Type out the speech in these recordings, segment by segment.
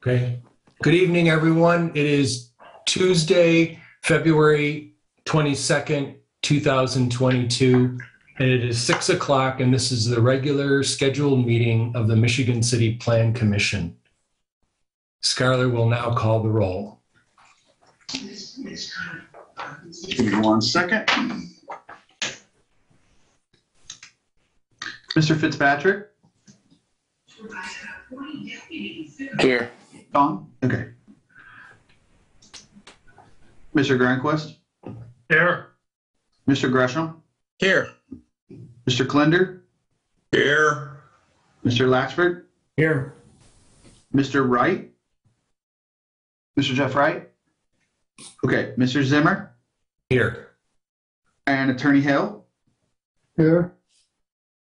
Okay. Good evening, everyone. It is Tuesday, February 22nd, 2022, and it is 6 o'clock, and this is the regular scheduled meeting of the Michigan City Plan Commission. Skylar will now call the roll. Give me 1 second. Mr. Fitzpatrick? Here. Don? Okay. Mr. Granquist? Here. Mr. Gresham? Here. Mr. Klinder? Here. Mr. Latchford? Here. Mr. Wright? Mr. Jeff Wright? Okay, Mr. Zimmer? Here. And Attorney Hill? Here.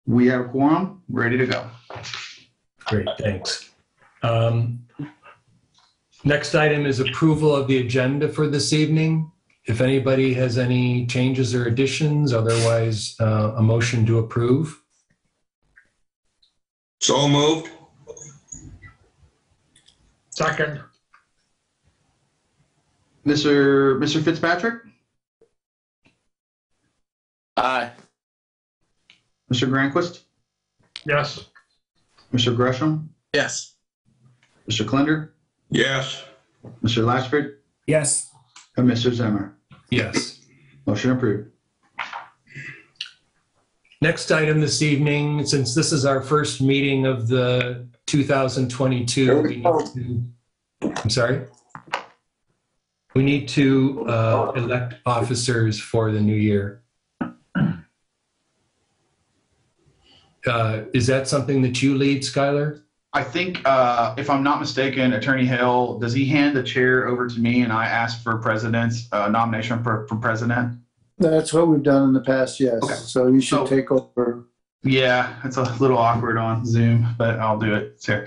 We have a quorum, ready to go. Great, thanks. Next item is approval of the agenda for this evening. If anybody has any changes or additions, otherwise a motion to approve. So moved. Second. Mr. Fitzpatrick? Aye. Mr. Granquist? Yes. Mr. Gresham? Yes. Mr. Klinder? Yes. Mr. Latchford? Yes. And Mr. Zimmer? Yes. Motion approved. Next item this evening, since this is our first meeting of the 2022, I'm sorry? We need to elect officers for the new year. Is that something that you lead, Skylar? I think, if I'm not mistaken, Attorney Hill, does he hand the chair over to me and I ask for president's nomination for president? That's what we've done in the past, yes. Okay. So you should take over. Yeah, it's a little awkward on Zoom, but I'll do it. So,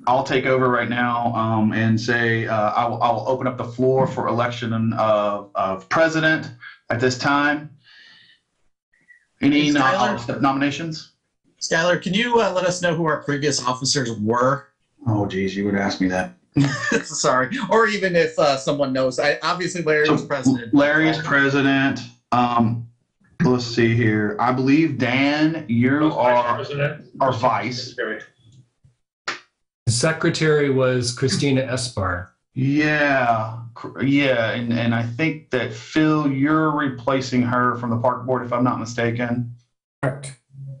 I'll take over right now and say I'll open up the floor for election of president at this time. Any nominations? Skylar, can you let us know who our previous officers were? Oh, geez, you would ask me that. Sorry. Or even if someone knows. Obviously, Larry was president. Larry is president. Let's see here. I believe, Dan, you are vice. The secretary was Christina Espar. Yeah. And I think that, Phil, you're replacing her from the park board, if I'm not mistaken.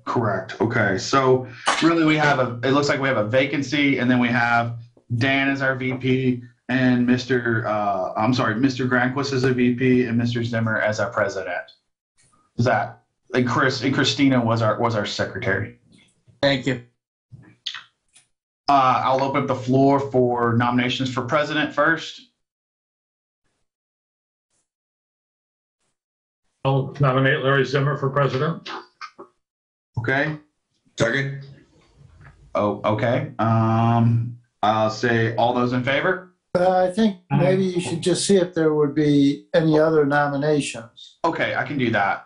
Correct. Okay. So really it looks like we have a vacancy, and then we have Dan as our VP and Mr. Granquist as a VP and Mr. Zimmer as our president. Is that, and Christina was our secretary. Thank you. I'll open up the floor for nominations for president first. I'll nominate Larry Zimmer for president. Okay. Second. Oh, okay. I'll say all those in favor. I think maybe you should just see if there would be any other nominations. Okay, I can do that.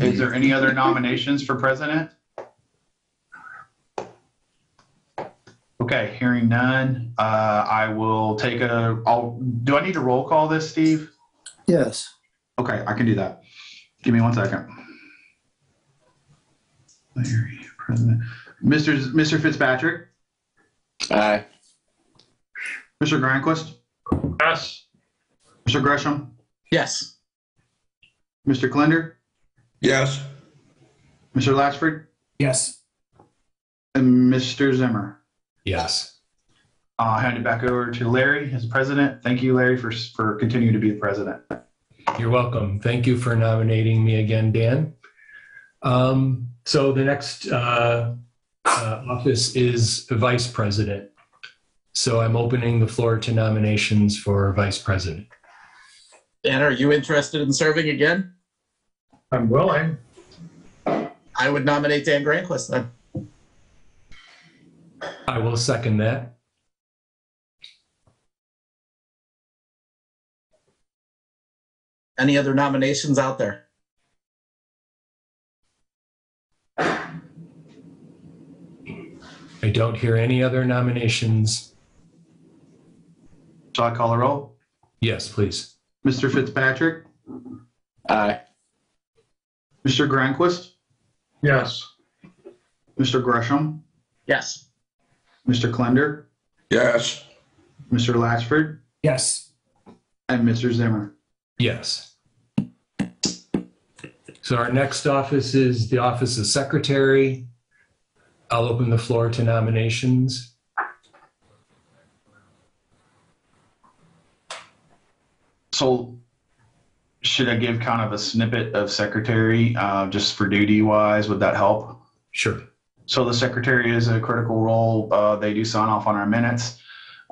Is there any other nominations for president? Okay, hearing none, I will take do I need to roll call this, Steve? Yes. Okay, I can do that. Give me 1 second. Larry, president. Mr. Fitzpatrick? Aye. Mr. Granquist? Yes. Mr. Gresham? Yes. Mr. Klinder? Yes. Mr. Latchford? Yes. And Mr. Zimmer? Yes. I'll hand it back over to Larry as president. Thank you, Larry, for continuing to be the president. You're welcome. Thank you for nominating me again, Dan. So the next office is vice president. So I'm opening the floor to nominations for vice president. Dan, are you interested in serving again? I'm willing. I would nominate Dan Granquist then. I will second that. Any other nominations out there? I I don't hear any other nominations. Shall I call a roll? Yes, please. Mr. Fitzpatrick, Aye. Mr. Granquist, Yes. Mr. Gresham, Yes. Mr. Klender, Yes. Mr. Latchford, Yes. and Mr. Zimmer. Yes. So our next office is the Office of Secretary. I'll open the floor to nominations. So should I give kind of a snippet of secretary just for duty wise? Would that help? Sure. So the secretary is a critical role. They do sign off on our minutes.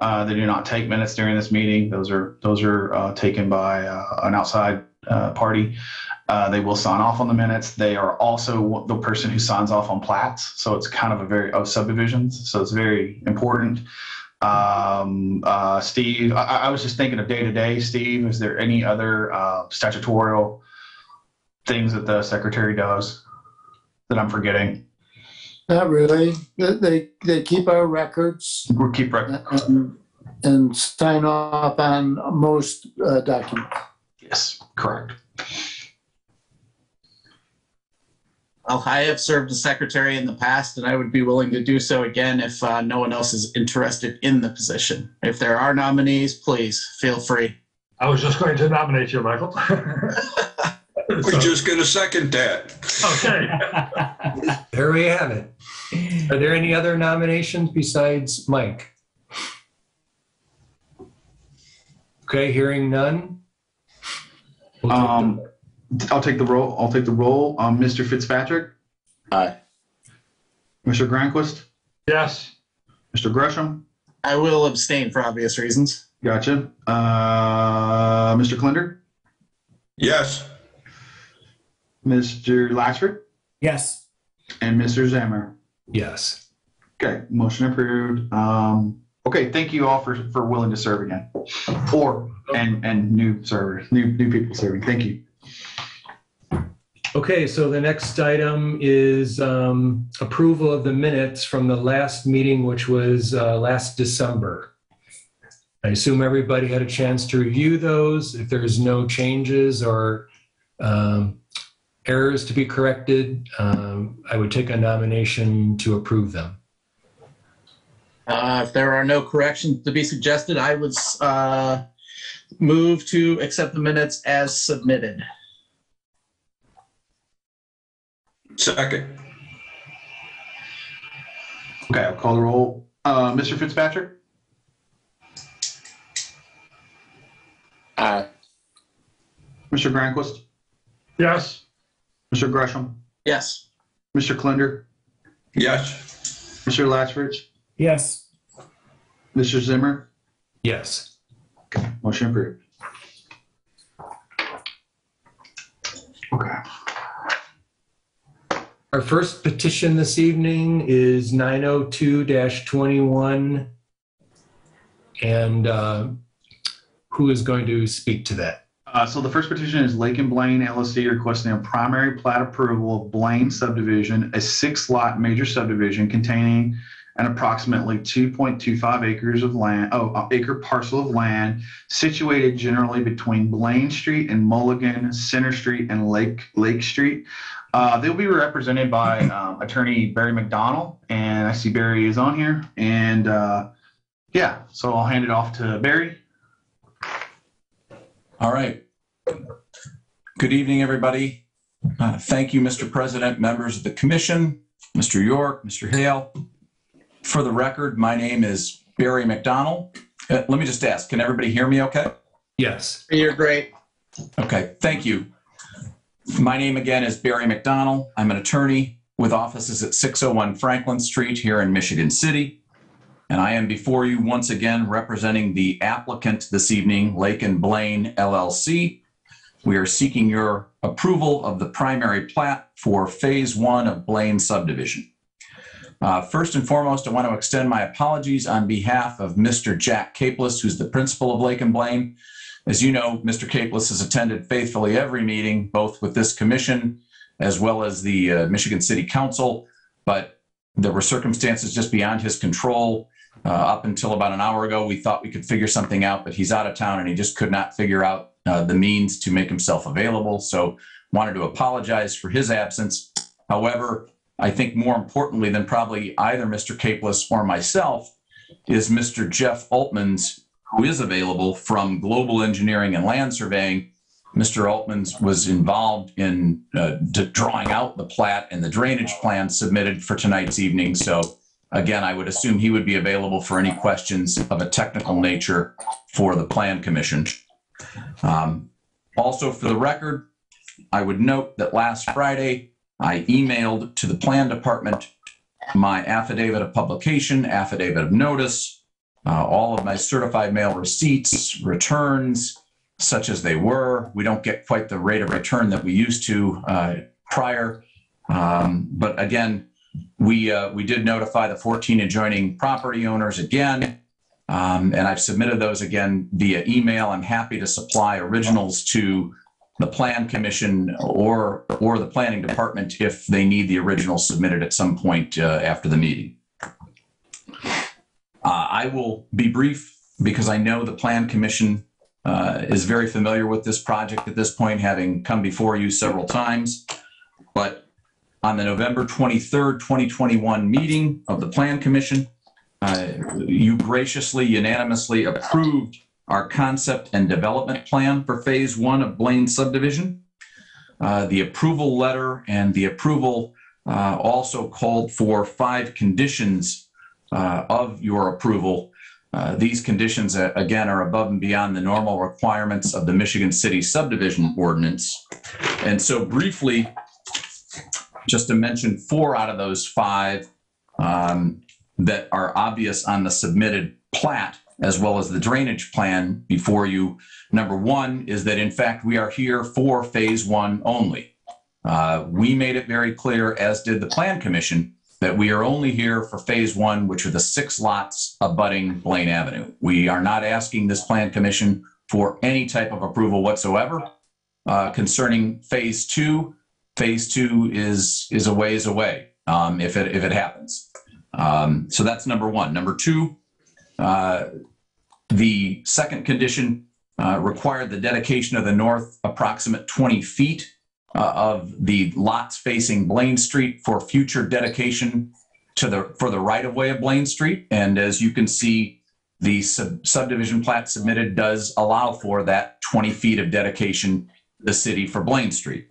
They do not take minutes during this meeting. Those are taken by an outside party. They will sign off on the minutes. They are also the person who signs off on plats. So it's kind of subdivisions. So it's very important. Steve, I was just thinking of day to day. Steve, is there any other statutorial things that the secretary does that I'm forgetting? Not really. They keep our records We'll keep record. and sign off on most documents. Yes, correct. Well, I have served as secretary in the past, and I would be willing to do so again if no one else is interested in the position. If there are nominees, please feel free. I was just going to nominate you, Michael. We're just going to second that. Okay. There we have it. Are there any other nominations besides Mike? Okay, hearing none. We'll take I'll take the roll. Mr. Fitzpatrick, Aye. Mr. Granquist, Yes. Mr. Gresham. I will abstain for obvious reasons. Gotcha. Mr. Klender, Yes. Mr. Latchford, Yes. and Mr. Zimmer. yes. Okay, motion approved. Okay, thank you all for willing to serve again, and new servers, new people serving. Thank you. Okay, so the next item is approval of the minutes from the last meeting, which was last December. I assume everybody had a chance to review those. If there's no changes or errors to be corrected, I would take a nomination to approve them. If there are no corrections to be suggested, I would move to accept the minutes as submitted. Second. Okay, I'll call the roll. Mr. Fitzpatrick, Aye. Mr. Granquist, Yes. Mr. Gresham, Yes. Mr. Klender, Yes. Mr. Latchford, Yes. Mr. Zimmer. Yes. Motion approved. Okay. Our first petition this evening is 902-21. And who is going to speak to that? So the first petition is Lake and Blaine LLC requesting a primary plat approval of Blaine subdivision, a 6-lot major subdivision containing an approximately 2.25 acres of land, acre parcel of land situated generally between Blaine Street and Mulligan, Center Street, and Lake Street. They'll be represented by attorney Barry McDonald, and I see Barry is on here. And yeah, so I'll hand it off to Barry. All right. Good evening, everybody. Thank you, Mr. President, members of the commission, Mr. York, Mr. Hale. For the record, my name is Barry McDonald. Let me just ask, can everybody hear me okay? Yes. You're great. Okay, thank you. My name again is Barry McDonald. I'm an attorney with offices at 601 Franklin Street here in Michigan City. And I am before you once again representing the applicant this evening, Lake and Blaine LLC. We are seeking your approval of the primary plat for Phase 1 of Blaine subdivision. First and foremost, I want to extend my apologies on behalf of Mr. Jack Capeless, who's the principal of Lake and Blaine. As you know, Mr. Capeless has attended faithfully every meeting, both with this commission as well as the Michigan City Council. But there were circumstances just beyond his control. Up until about an hour ago, we thought we could figure something out, but he's out of town and he just could not figure out the means to make himself available. So wanted to apologize for his absence. However, I think more importantly than probably either Mr. Capeless or myself is Mr. Jeff Altmans, who is available from Global Engineering and Land Surveying. Mr. Altmans was involved in drawing out the plat and the drainage plan submitted for tonight's evening. So again, I would assume he would be available for any questions of a technical nature for the Plan Commission. Also for the record, I would note that last Friday, I emailed to the Plan Department my affidavit of publication, affidavit of notice, all of my certified mail receipts, returns, such as they were. We don't get quite the rate of return that we used to prior. But again, we did notify the 14 adjoining property owners again, and I've submitted those again via email. I'm happy to supply originals to the Plan Commission or the Planning Department if they need the originals submitted at some point after the meeting. I will be brief because I know the Plan Commission is very familiar with this project at this point, having come before you several times. But on the November 23rd, 2021 meeting of the Plan Commission, you graciously, unanimously approved our concept and development plan for phase 1 of Blaine subdivision. The approval letter and the approval also called for 5 conditions of your approval. These conditions, again, are above and beyond the normal requirements of the Michigan City subdivision ordinance. And so briefly, just to mention 4 out of those 5 that are obvious on the submitted plat, as well as the drainage plan before you. Number 1 is that, in fact, we are here for phase 1 only. We made it very clear, as did the Plan Commission, that we are only here for phase 1, which are the 6 lots abutting Blaine Avenue. We are not asking this Plan Commission for any type of approval whatsoever. Concerning phase 2, phase 2 is a ways away if it happens. So that's number 1. Number 2, the second condition required the dedication of the north approximate 20 feet of the lots facing Blaine Street for future dedication for the right-of-way of Blaine Street. And as you can see, the subdivision plat submitted does allow for that 20 feet of dedication to the city for Blaine Street.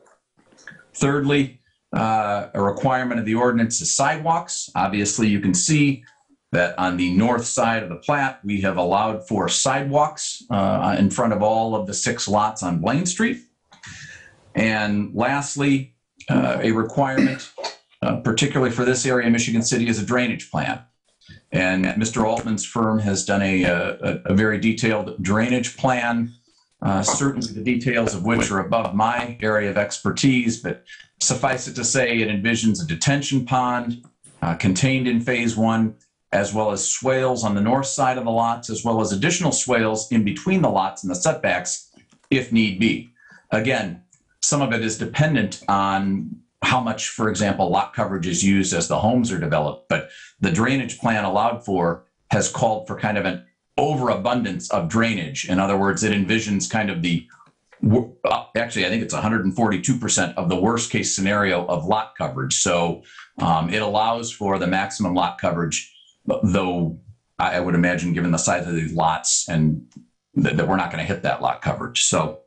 Thirdly, a requirement of the ordinance is sidewalks. Obviously, you can see that on the north side of the plat, we have allowed for sidewalks in front of all of the 6 lots on Blaine Street. And lastly, a requirement, particularly for this area, Michigan City, is a drainage plan. And Mr. Altman's firm has done a very detailed drainage plan, certainly the details of which are above my area of expertise, but suffice it to say, it envisions a detention pond contained in phase 1, as well as swales on the north side of the lots, as well as additional swales in between the lots and the setbacks, if need be. Again, some of it is dependent on how much, for example, lot coverage is used as the homes are developed, but the drainage plan allowed for has called for kind of an overabundance of drainage. In other words, it envisions kind of actually, I think it's 142% of the worst case scenario of lot coverage. So it allows for the maximum lot coverage, though I would imagine, given the size of these lots, and that we're not going to hit that lot coverage. So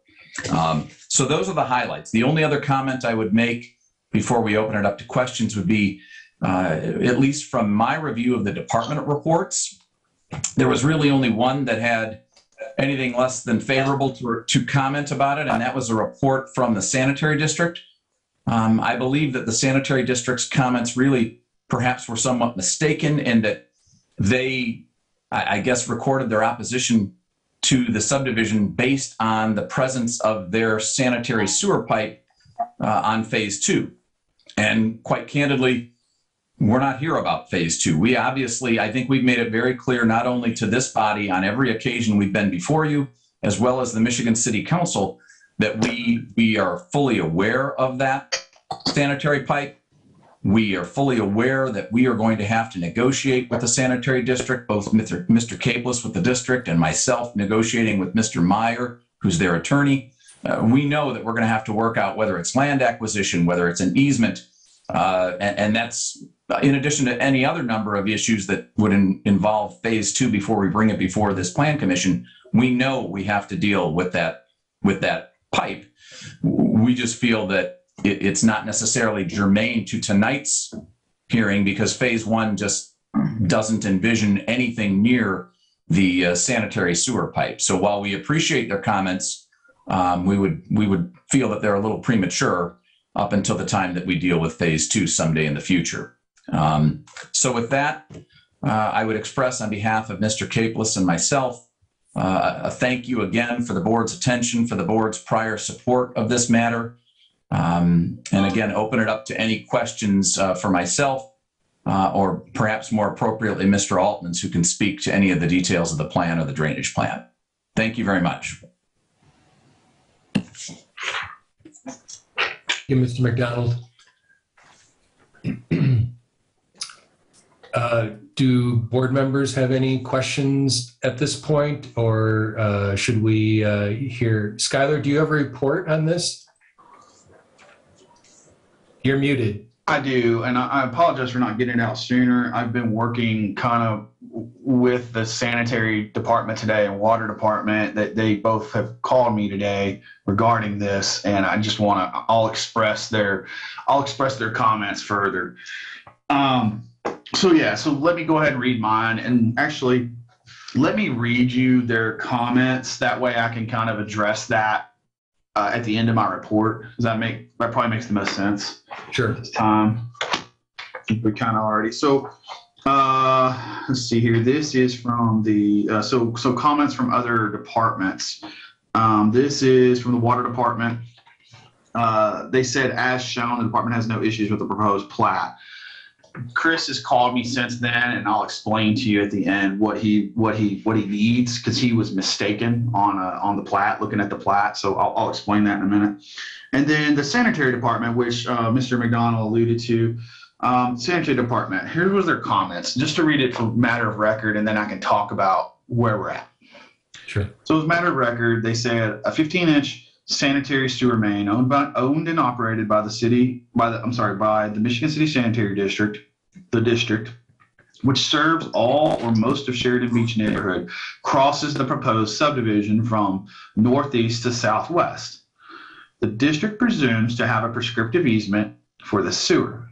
those are the highlights. The only other comment I would make before we open it up to questions would be, at least from my review of the department reports, there was really only one that had anything less than favorable to comment about it, and that was a report from the sanitary district. I believe that the sanitary district's comments really perhaps were somewhat mistaken in that they, I guess, recorded their opposition to the subdivision based on the presence of their sanitary sewer pipe on phase 2. And quite candidly, we're not here about phase 2. We obviously, I think we've made it very clear, not only to this body on every occasion we've been before you, as well as the Michigan City Council, that we are fully aware of that sanitary pipe. We are fully aware that we are going to have to negotiate with the sanitary district, both Mr. Capeless with the district and myself negotiating with Mr. Meyer, who's their attorney. We know that we're going to have to work out whether it's land acquisition, whether it's an easement, and that's in addition to any other number of issues that would involve phase 2 before we bring it before this plan commission. We know we have to deal with that pipe. We just feel that it's not necessarily germane to tonight's hearing because phase 1 just doesn't envision anything near the sanitary sewer pipe. So while we appreciate their comments, we would feel that they're a little premature up until the time that we deal with phase 2 someday in the future. So with that, I would express on behalf of Mr. Capeless and myself a thank you again for the board's attention, for the board's prior support of this matter. And again, open it up to any questions for myself or perhaps more appropriately, Mr. Altmans, who can speak to any of the details of the plan or the drainage plan. Thank you very much. Thank you, Mr. McDonald. Do board members have any questions at this point, or should we hear? Skylar, do you have a report on this? You're muted. I do, and I apologize for not getting it out sooner. I've been working kind of with the sanitary department today and water department that they both have called me today regarding this, and I just want to, I'll express their comments further. So let me go ahead and read mine, and actually let me read you their comments. That way I can kind of address that at the end of my report. That probably makes the most sense. Sure. This time. We kind of already. So let's see here. This is from the so comments from other departments. This is from the water department. They said, as shown, the department has no issues with the proposed plat. Chris has called me since then, and I'll explain to you at the end what he needs, because he was mistaken on the plat, looking at the plat. So I'll explain that in a minute. And then the sanitary department, which Mr. McDonald alluded to, sanitary department. Here was their comments, just to read it for matter of record, and then I can talk about where we're at. Sure. So as matter of record, they said a 15-inch sanitary sewer main owned and operated by the Michigan City Sanitary District, the district, which serves all or most of Sheridan Beach neighborhood, crosses the proposed subdivision from northeast to southwest. The district presumes to have a prescriptive easement for the sewer.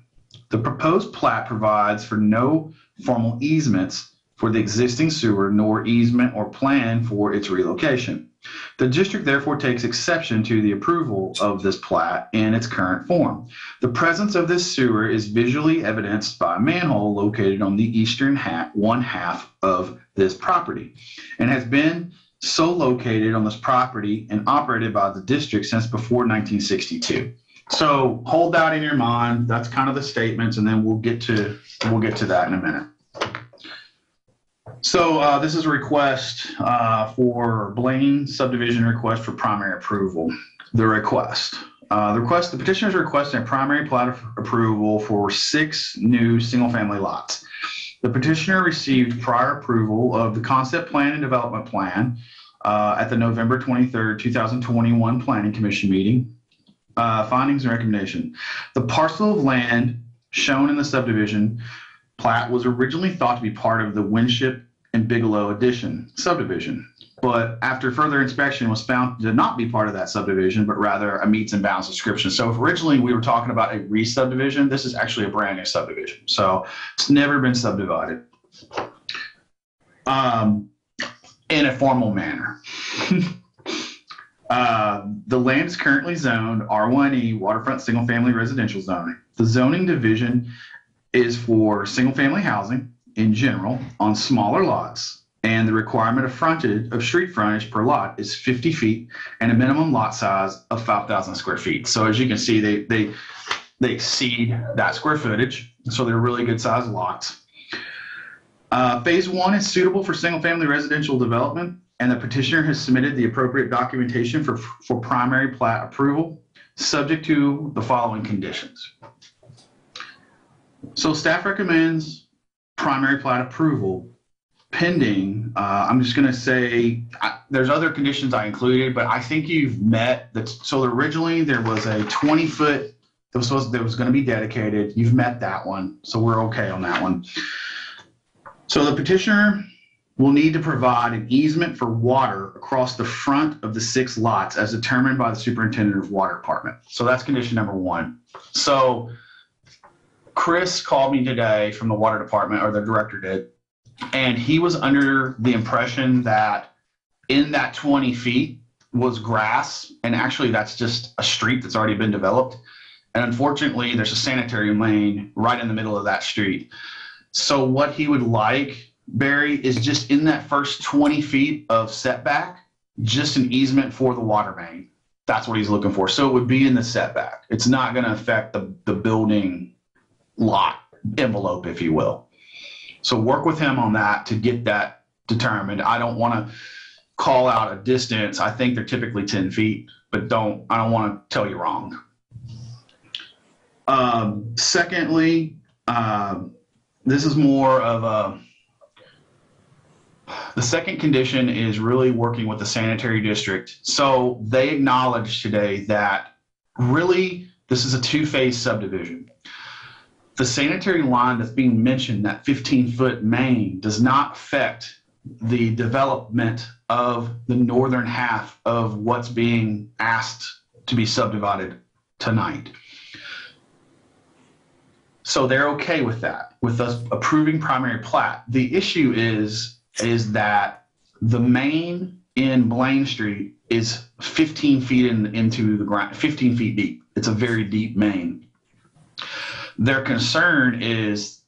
The proposed plat provides for no formal easements for the existing sewer, nor easement or plan for its relocation. The district therefore takes exception to the approval of this plat in its current form. The presence of this sewer is visually evidenced by a manhole located on the eastern one half of this property, and has been so located on this property and operated by the district since before 1962. So hold that in your mind. That's kind of the statements, and then we'll get to that in a minute. So this is a request for Blaine subdivision request for primary approval. The petitioner is requesting a primary plat approval for 6 new single-family lots. The petitioner received prior approval of the concept plan and development plan at the November 23rd, 2021 Planning Commission meeting. Findings and recommendation. The parcel of land shown in the subdivision plat was originally thought to be part of the Winship and Bigelow Addition subdivision, but after further inspection was found to not be part of that subdivision, but rather a meets and bounds description. So if originally we were talking about a re-subdivision, this is actually a brand new subdivision. So it's never been subdivided in a formal manner. The land is currently zoned R1E, waterfront single-family residential zoning. The zoning division is for single-family housing in general on smaller lots, and the requirement of street frontage per lot is 50 feet and a minimum lot size of 5,000 square feet. So as you can see, they exceed that square footage, so they're really good sized lots. Phase 1 is suitable for single-family residential development, and the petitioner has submitted the appropriate documentation for primary plat approval, subject to the following conditions. So staff recommends primary plat approval pending. I'm just going to say there's other conditions I included, but I think you've met that. So originally there was a 20-foot that was going to be dedicated. You've met that one. So we're okay on that one. So the petitioner will need to provide an easement for water across the front of the 6 lots as determined by the superintendent of water department. So that's condition number 1. So Chris called me today from the water department, or the director did, and he was under the impression that in that 20 feet was grass, and actually that's just a street that's already been developed. And unfortunately, there's a sanitary lane right in the middle of that street. So what he would like, Barry, is just in that first 20 feet of setback, just an easement for the water main. That's what he's looking for. So it would be in the setback. It's not going to affect the building lot envelope, if you will. So work with him on that to get that determined. I don't want to call out a distance. I think they're typically 10 feet, but I don't want to tell you wrong. Secondly, this is more of the second condition is really working with the sanitary district. So they acknowledged today that really this is a 2-phase subdivision. The sanitary line that's being mentioned, that 15-foot main, does not affect the development of the northern half of what's being asked to be subdivided tonight. So they're okay with that, with us approving primary plat. The issue is that the main in Blaine Street is 15 feet into the ground, 15 feet deep. It's a very deep main. Their concern is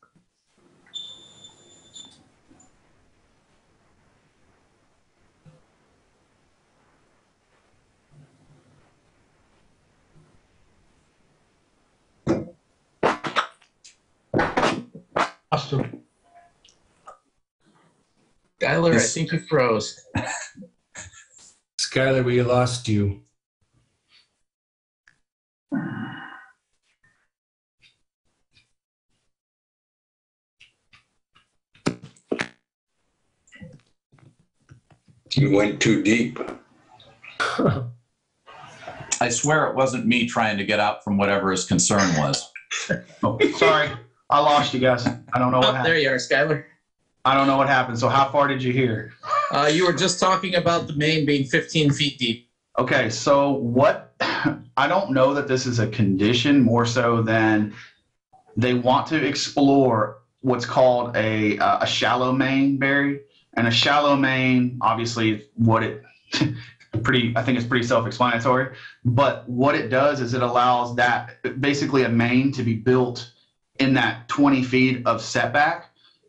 Austin. Skylar, I think you froze. Skylar, we lost you. You went too deep. I swear it wasn't me trying to get out from whatever his concern was. oh, sorry, I lost you guys. I don't know what Oh, there happened. you are, Skylar. I don't know what happened. So how far did you hear? You were just talking about the main being 15 feet deep. Okay, so what, I don't know that this is a condition more so than they want to explore what's called a shallow main, Barry. And a shallow main, obviously what it, I think it's pretty self-explanatory, but what it does is it allows that basically a main to be built in that 20 feet of setback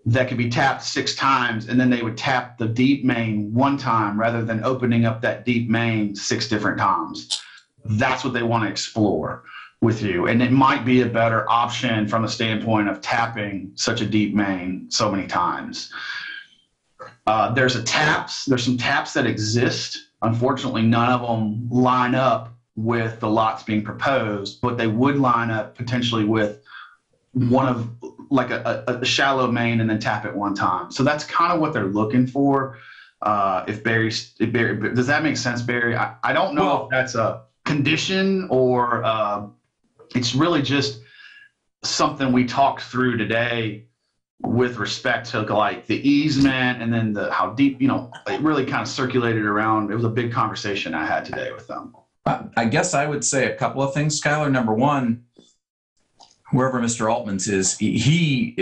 that could be tapped 6 times, and then they would tap the deep main 1 time rather than opening up that deep main 6 different times. That's what they want to explore with you. And it might be a better option from the standpoint of tapping such a deep main so many times. There's some taps that exist. Unfortunately, none of them line up with the lots being proposed, but they would line up potentially with one of like a shallow main and then tap it 1 time. So that's kind of what they're looking for. If Barry, does that make sense, Barry? I don't know if that's a condition or it's really just something we talked through today with respect to like the easement and then how deep, it really kind of circulated around. It was a big conversation I had today with them. I guess I would say a couple of things, Skylar. Number one, wherever Mr. Altman's is, he,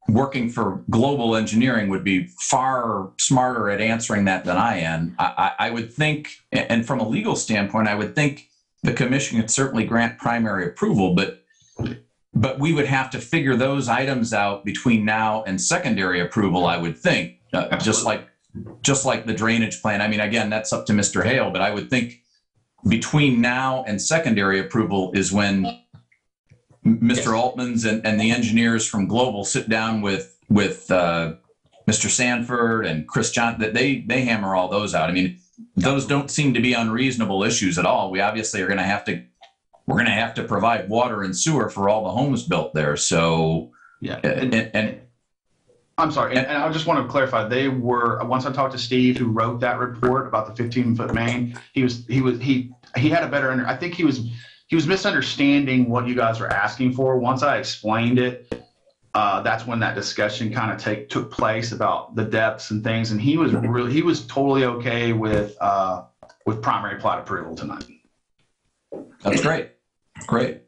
working for Global Engineering would be far smarter at answering that than I am. I would think, and from a legal standpoint, I would think the commission could certainly grant primary approval, but we would have to figure those items out between now and secondary approval, I would think, just like the drainage plan. I mean, again, that's up to Mr. Hale, but I would think between now and secondary approval is when Mr. Altman's and the engineers from Global sit down with Mr. Sanford and Chris John, that they hammer all those out. I mean, those don't seem to be unreasonable issues at all. We obviously are going to have to we're going to have to provide water and sewer for all the homes built there. So, Yeah. and I'm sorry, and I just want to clarify. They were, once I talked to Steve, who wrote that report about the 15-foot main. He had a better. I think he was misunderstanding what you guys were asking for. Once I explained it, that's when that discussion kind of took place about the depths and things. And he was totally okay with primary plat approval tonight. that's great. Great.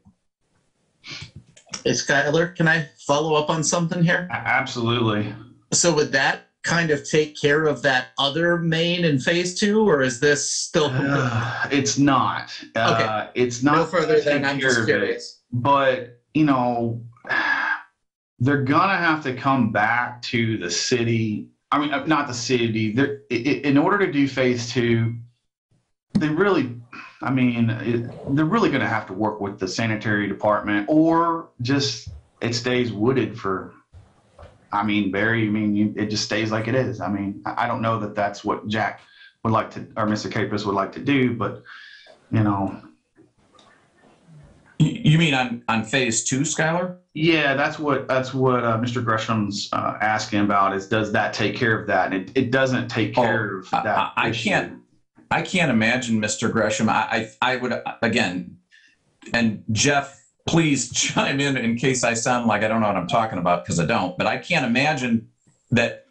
Hey, Skylar, can I follow up on something here? Absolutely. So would that kind of take care of that other main in phase 2, or is this still? It's not. Okay. It's not. No further than I'm taking care just of it. curious. But, they're going to have to come back to the city. I mean, not the city. In order to do phase 2, they're really going to have to work with the sanitary department, or just it stays wooded for, Barry, it just stays like it is. I don't know that that's what Jack would like to, or Mr. Capus would like to do, but, You mean on phase 2, Skylar? Yeah, that's what Mr. Gresham's asking about, is does that take care of that? And it doesn't take care of that. I can't imagine, Mr. Gresham. I would, again, and Jeff, please chime in case I sound like I don't know what I'm talking about, because I don't. But I can't imagine that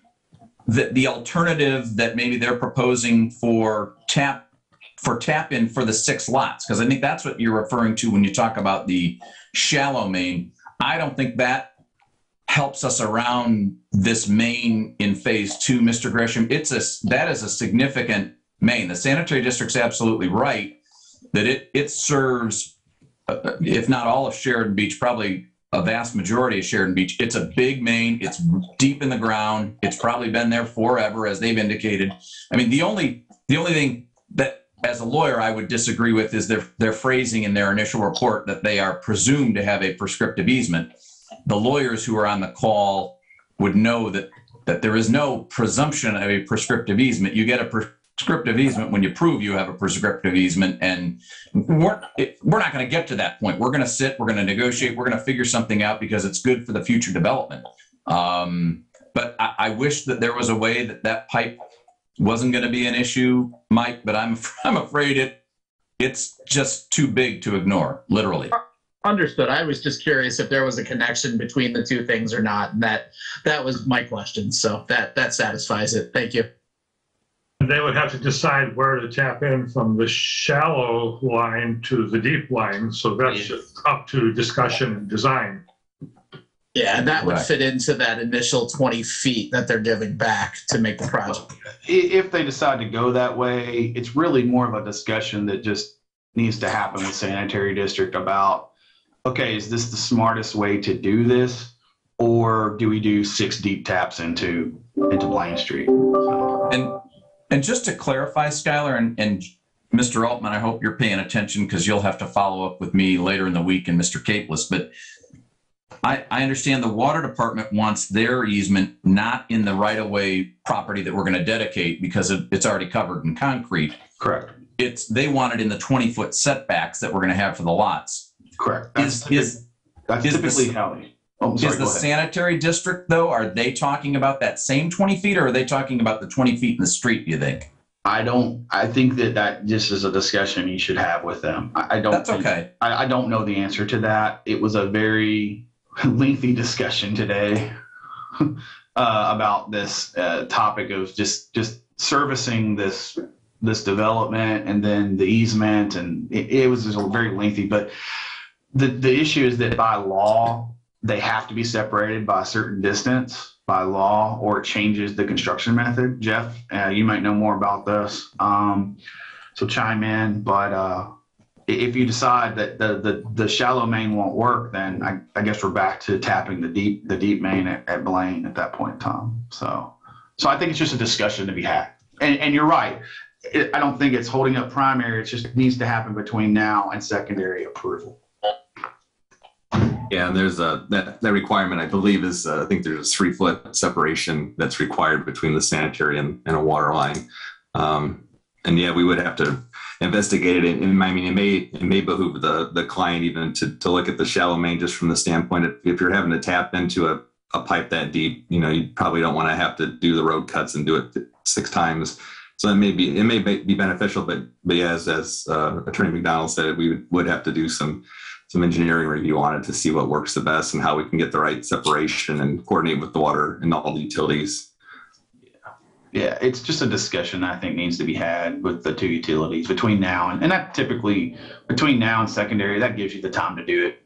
the alternative that maybe they're proposing for tap in for the 6 lots, because I think that's what you're referring to when you talk about the shallow main. I don't think that helps us around this main in phase 2, Mr. Gresham. That is a significant main. The sanitary district's absolutely right that it serves, if not all of Sheridan Beach, probably a vast majority of Sheridan Beach. It's a big main. It's deep in the ground. It's probably been there forever, as they've indicated. The only thing that, as a lawyer, I would disagree with is their phrasing in their initial report that they are presumed to have a prescriptive easement. The lawyers who are on the call would know that there is no presumption of a prescriptive easement. You get a prescriptive easement when you prove you have a prescriptive easement, and we're not going to get to that point. We're going to sit, we're going to negotiate, we're going to figure something out because it's good for the future development. But I wish that there was a way that pipe wasn't going to be an issue, Mike, but I'm afraid it's just too big to ignore, literally. Understood. I was just curious if there was a connection between the two things or not. And that was my question. So that satisfies it. Thank you. They would have to decide where to tap in from the shallow line to the deep line. So that's up to discussion and design. Yeah, and that would Right. fit into that initial 20 feet that they're giving back to make the project. If they decide to go that way, it's really more of a discussion that just needs to happen with sanitary district about, okay, is this the smartest way to do this? Or do we do 6 deep taps into Blaine Street? And just to clarify, Skylar and Mr. Altman, I hope you're paying attention because you'll have to follow up with me later in the week and Mr. Capeless, but I understand the water department wants their easement not in the right-of-way property that we're going to dedicate because it's already covered in concrete. Correct. They want it in the 20-foot setbacks that we're going to have for the lots. Correct. That's typically how they. Oh, sorry, is the go ahead. sanitary district, though, are they talking about that same 20 feet, or are they talking about the 20 feet in the street, do you think? I think that just is a discussion you should have with them. That's okay. I don't know the answer to that. It was a very lengthy discussion today about this topic of just servicing this development and then the easement, and it was just very lengthy. But the issue is that by law they have to be separated by a certain distance by law, or it changes the construction method. Jeff, you might know more about this, so chime in. But if you decide that the shallow main won't work, then I guess we're back to tapping the deep main at Blaine at that point in time. So I think it's just a discussion to be had. And you're right. I don't think it's holding up primary. It just needs to happen between now and secondary approval. Yeah, and there's that requirement, I believe, is I think there's a 3-foot separation that's required between the sanitary and a water line. And yeah, we would have to investigated it. And I mean, it may behoove the client even to look at the shallow main just from the standpoint of if you're having to tap into a pipe that deep, you probably don't want to have to do the road cuts and do it 6 times. So it may be beneficial, but yeah, as Attorney McDonald said, we would have to do some engineering review on it to see what works the best and how we can get the right separation and coordinate with the water and all the utilities. Yeah, it's just a discussion I think needs to be had with the 2 utilities between now and that typically between now and secondary, that gives you the time to do it.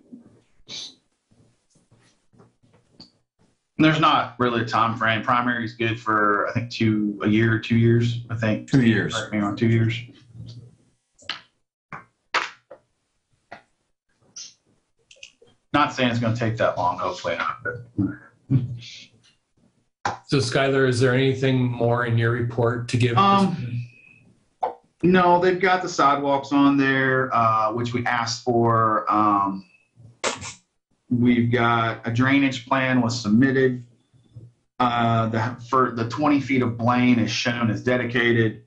And there's not really a time frame. Primary is good for I think 2 years. I think 2 years. Correct me on 2 years. Not saying it's going to take that long. Hopefully not. But. So Skylar, is there anything more in your report to give? No, they've got the sidewalks on there, which we asked for. We've got a drainage plan was submitted. For the 20 feet of Blaine is shown as dedicated.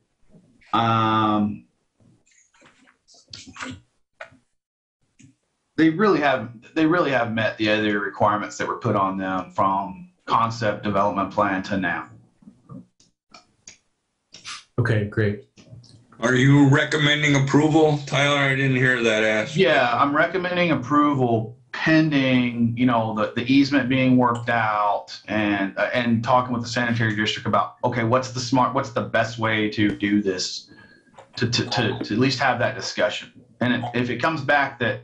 They really have met the other requirements that were put on them from concept development plan to now. Okay, great. Are you recommending approval, Tyler? I didn't hear that asked. Yeah, I'm recommending approval pending, the easement being worked out and talking with the sanitary district about, okay, what's the best way to do this to at least have that discussion. And if it comes back that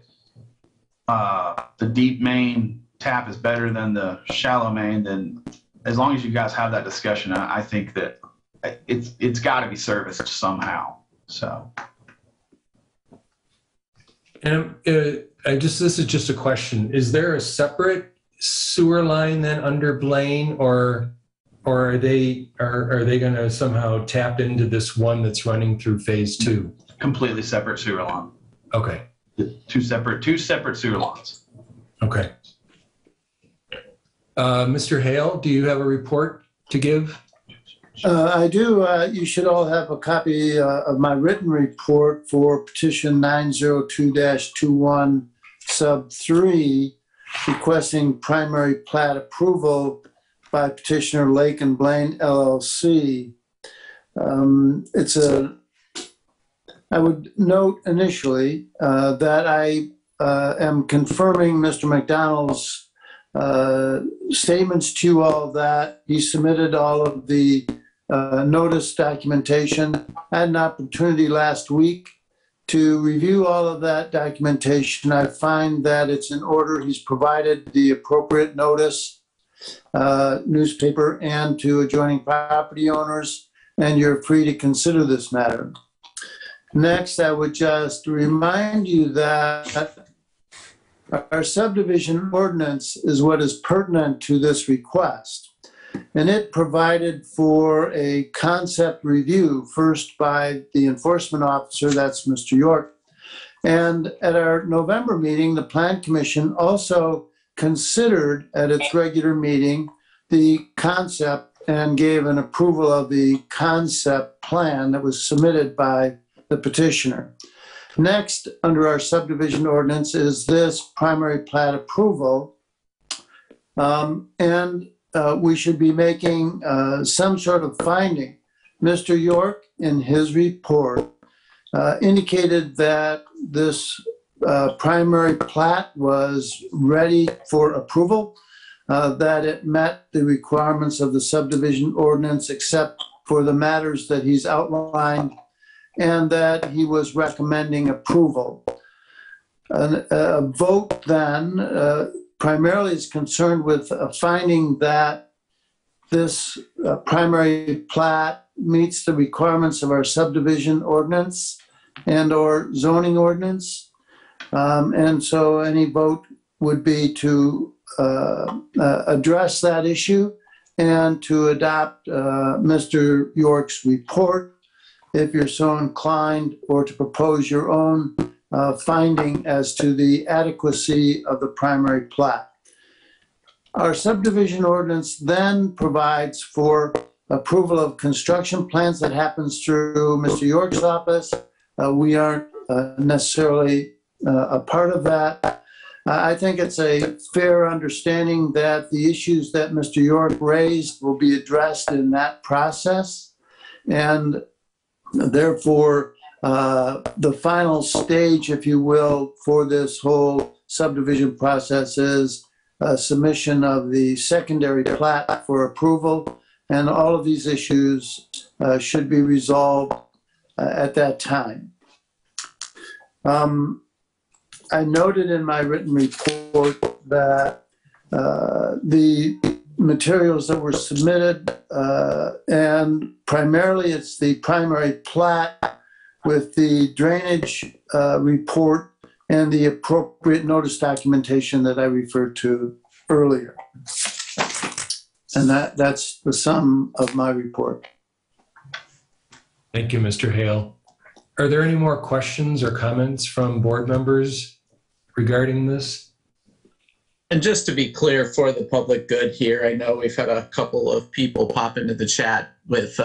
the deep main tap is better than the shallow main, then as long as you guys have that discussion, I think that it's got to be serviced somehow. So. And this is just a question. Is there a separate sewer line then under Blaine, or are they going to somehow tap into this one that's running through phase 2? Completely separate sewer line. Okay. Two separate sewer lines. Okay. Mr. Hale, do you have a report to give? I do. You should all have a copy of my written report for petition 902-21 sub 3 requesting primary plat approval by petitioner Lake and Blaine LLC. I would note initially that I am confirming Mr. McDonald's statements to you all that he submitted all of the notice documentation. I had an opportunity last week to review all of that documentation. I find that it's in order. He's provided the appropriate notice, newspaper, and to adjoining property owners, and you're free to consider this matter. Next, I would just remind you that our subdivision ordinance is what is pertinent to this request. And it provided for a concept review, first by the enforcement officer, that's Mr. York. And at our November meeting, the Plan Commission also considered at its regular meeting the concept and gave an approval of the concept plan that was submitted by the petitioner. Next, under our subdivision ordinance is this primary plat approval. We should be making some sort of finding. Mr. York, in his report, indicated that this primary plat was ready for approval, that it met the requirements of the subdivision ordinance except for the matters that he's outlined, and that he was recommending approval. A vote then primarily is concerned with finding that this primary plat meets the requirements of our subdivision ordinance and or zoning ordinance. And so any vote would be to address that issue and to adopt Mr. York's report if you're so inclined, or to propose your own finding as to the adequacy of the primary plat. Our subdivision ordinance then provides for approval of construction plans that happens through Mr. York's office, we aren't necessarily a part of that. I think it's a fair understanding that the issues that Mr. York raised will be addressed in that process. And therefore, the final stage, if you will, for this whole subdivision process is submission of the secondary plat for approval. And all of these issues should be resolved at that time. I noted in my written report that the materials that were submitted, and primarily it's the primary plat with the drainage report and the appropriate notice documentation that I referred to earlier. And that's the sum of my report. Thank you, Mr. Hale. Are there any more questions or comments from board members regarding this? And just to be clear for the public good here, I know we've had a couple of people pop into the chat with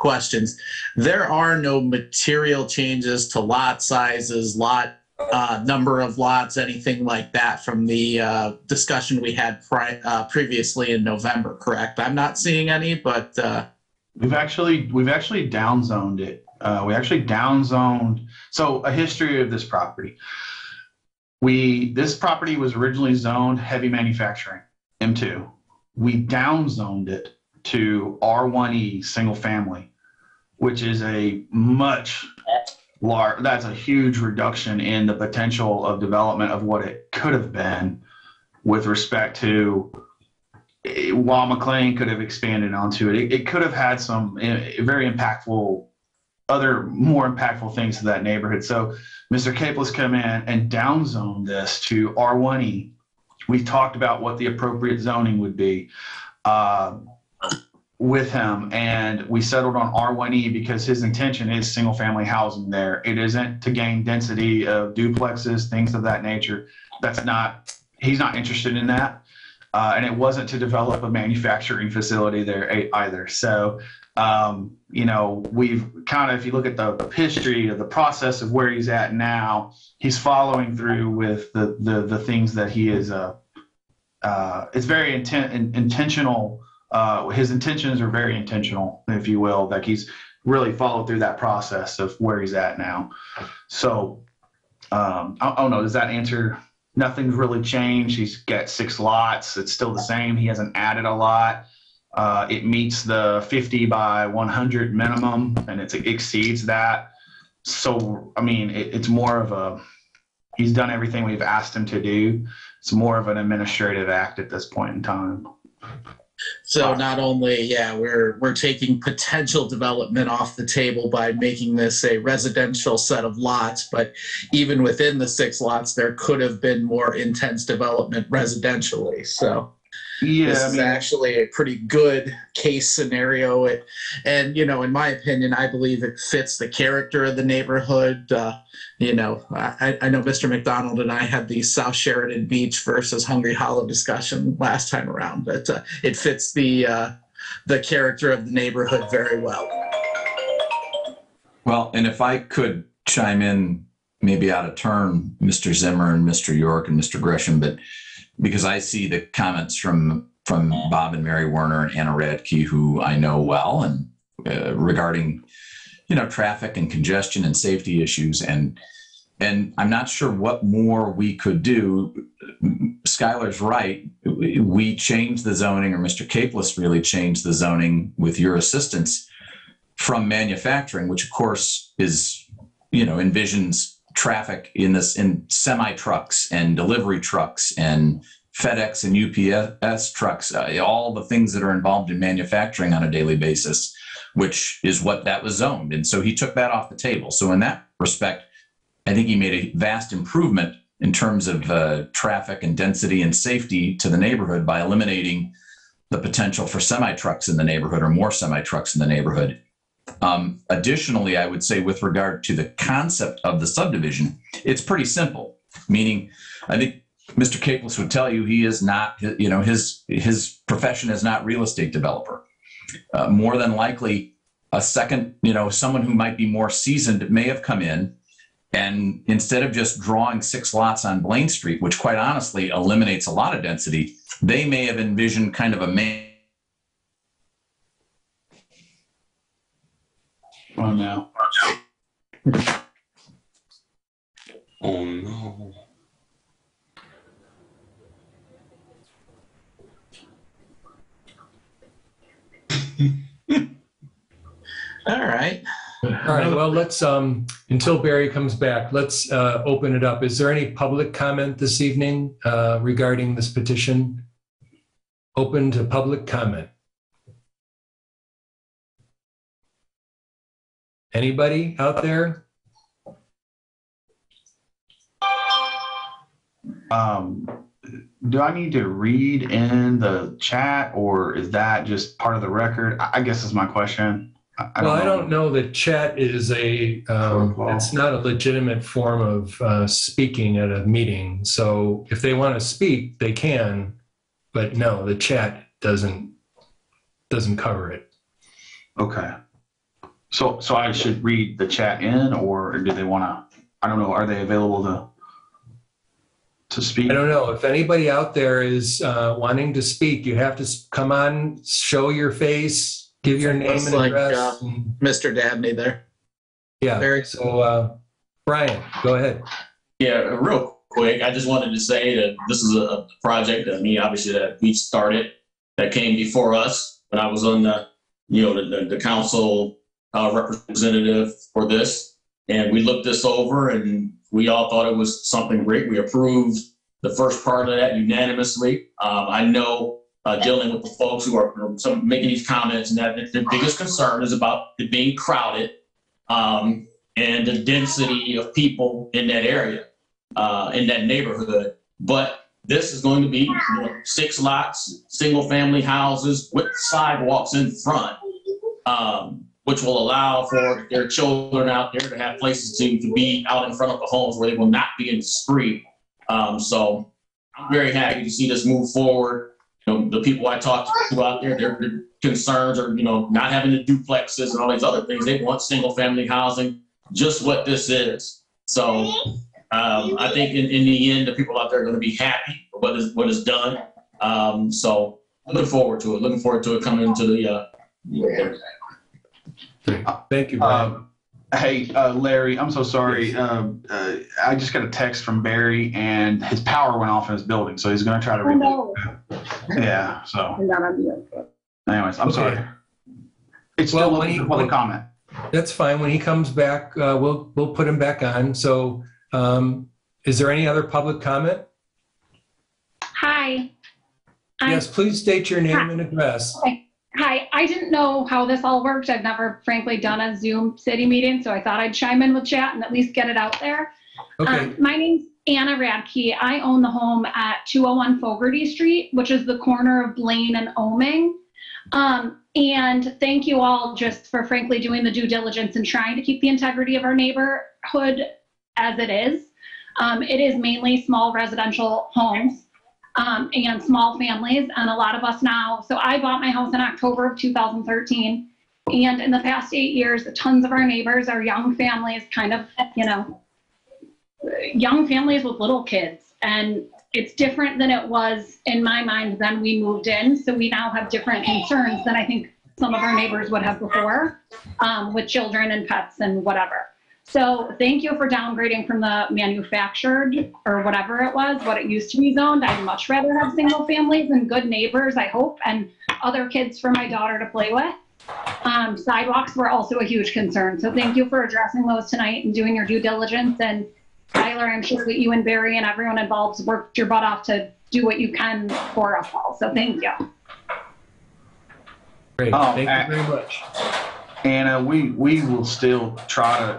questions. There are no material changes to lot sizes, lot number of lots, anything like that from the discussion we had previously in November, correct? I'm not seeing any, but we've actually downzoned it. We actually downzoned. So a history of this property. This property was originally zoned heavy manufacturing, M2. We downzoned it to R1E single family, which is a much large, that's a huge reduction in the potential of development of what it could have been with respect to, while McLean could have expanded onto it. It could have had some very impactful, other more impactful things to that neighborhood. So Mr. Capeless come in and downzone this to R1E. We talked about what the appropriate zoning would be with him, and we settled on R1E because his intention is single family housing there. It isn't to gain density of duplexes, things of that nature. He's not interested in that. And it wasn't to develop a manufacturing facility there either. So, we've kind of, if you look at the history of the process of where he's at now, he's following through with the things that he is, it's very intentional. His intentions are very intentional, if you will, like he's really followed through that process of where he's at now. So, I don't know, does that answer? Nothing's really changed. He's got 6 lots. It's still the same. He hasn't added a lot. It meets the 50 by 100 minimum, and it exceeds that. So, I mean, it's more of he's done everything we've asked him to do. It's more of an administrative act at this point in time. So not only, we're taking potential development off the table by making this a residential set of lots, but even within the 6 lots, there could have been more intense development residentially. So this is actually a pretty good case scenario. And, in my opinion, I believe it fits the character of the neighborhood. I know Mr. McDonald and I had the South Sheridan Beach versus Hungry Hollow discussion last time around, but it fits the character of the neighborhood very well. Well, and if I could chime in, maybe out of turn, Mr. Zimmer and Mr. York and Mr. Gresham, but because I see the comments from Bob and Mary Werner and Anna Radke, who I know well, and regarding, traffic and congestion and safety issues. And I'm not sure what more we could do. Skylar's right. We changed the zoning, or Mr. Capeless really changed the zoning with your assistance from manufacturing, which of course is, envisions traffic in semi-trucks and delivery trucks and FedEx and UPS trucks, all the things that are involved in manufacturing on a daily basis, which is what that was zoned. And so he took that off the table. So in that respect, I think he made a vast improvement in terms of traffic and density and safety to the neighborhood by eliminating the potential for semi-trucks in the neighborhood or more semi-trucks in the neighborhood. Additionally, I would say with regard to the concept of the subdivision, it's pretty simple, meaning I think Mr. Capeless would tell you he is not, his profession is not real estate developer. More than likely, a second, someone who might be more seasoned may have come in, and instead of just drawing 6 lots on Blaine Street, which quite honestly eliminates a lot of density, they may have envisioned kind of a main. Oh no. Oh no. All right. All right, well, let's, until Barry comes back, let's open it up. Is there any public comment this evening regarding this petition? Open to public comment. Anybody out there? Do I need to read in the chat, or is that just part of the record? I guess is my question. I don't know that chat is it's not a legitimate form of speaking at a meeting. So if they want to speak, they can, but no, the chat doesn't cover it. Okay. So I should read the chat in, or do they want to, I don't know, are they available to speak? I don't know. If anybody out there is wanting to speak, you have to come on, show your face, give your name Looks and like, address. Mr. Dabney there. Yeah. Barry. So, Brian, go ahead. Yeah, real quick, I just wanted to say that this is a project that that we started, that came before us when I was on the council representative for this. And we looked this over and we all thought it was something great. We approved the first part of that unanimously. I know dealing with the folks who are making these comments, and that the biggest concern is about it being crowded and the density of people in that area, in that neighborhood. But this is going to be 6 lots, single family houses with sidewalks in front, which will allow for their children out there to have places to be out in front of the homes where they will not be in the street. So I'm very happy to see this move forward. The people I talked to out there, their concerns are, not having the duplexes and all these other things. They want single family housing, just what this is. So I think in the end, the people out there are going to be happy with what is done. So looking forward to it coming into the Thank you, Brian. Hey, Larry, I'm so sorry. I just got a text from Barry, and his power went off in his building, so he's going to try to reboot. Yeah, so. Anyways, I'm sorry. It's still a public comment. That's fine. When he comes back, we'll put him back on. So is there any other public comment? Hi. Yes, please state your name and address. Okay. Hi, I didn't know how this all worked. I've never, frankly, done a Zoom city meeting, so I thought I'd chime in with chat and at least get it out there. Okay. My name's Anna Radke. I own the home at 201 Fogarty Street, which is the corner of Blaine and Oming. And thank you all just for, frankly, doing the due diligence and trying to keep the integrity of our neighborhood as it is. It is mainly small residential homes. And small families, and a lot of us now. So I bought my house in October of 2013. And in the past 8 years, tons of our neighbors are young families, young families with little kids. And it's different than it was in my mind when we moved in. So we now have different concerns than I think some of our neighbors would have before with children and pets and whatever. So thank you for downgrading from the manufactured or whatever it was, what it used to be zoned. I'd much rather have single families and good neighbors, I hope, and other kids for my daughter to play with. Sidewalks were also a huge concern. So thank you for addressing those tonight and doing your due diligence. And Tyler, I'm sure that you and Barry and everyone involved worked your butt off to do what you can for us all. So thank you. Great. Thank you very much. Anna, we will still try to,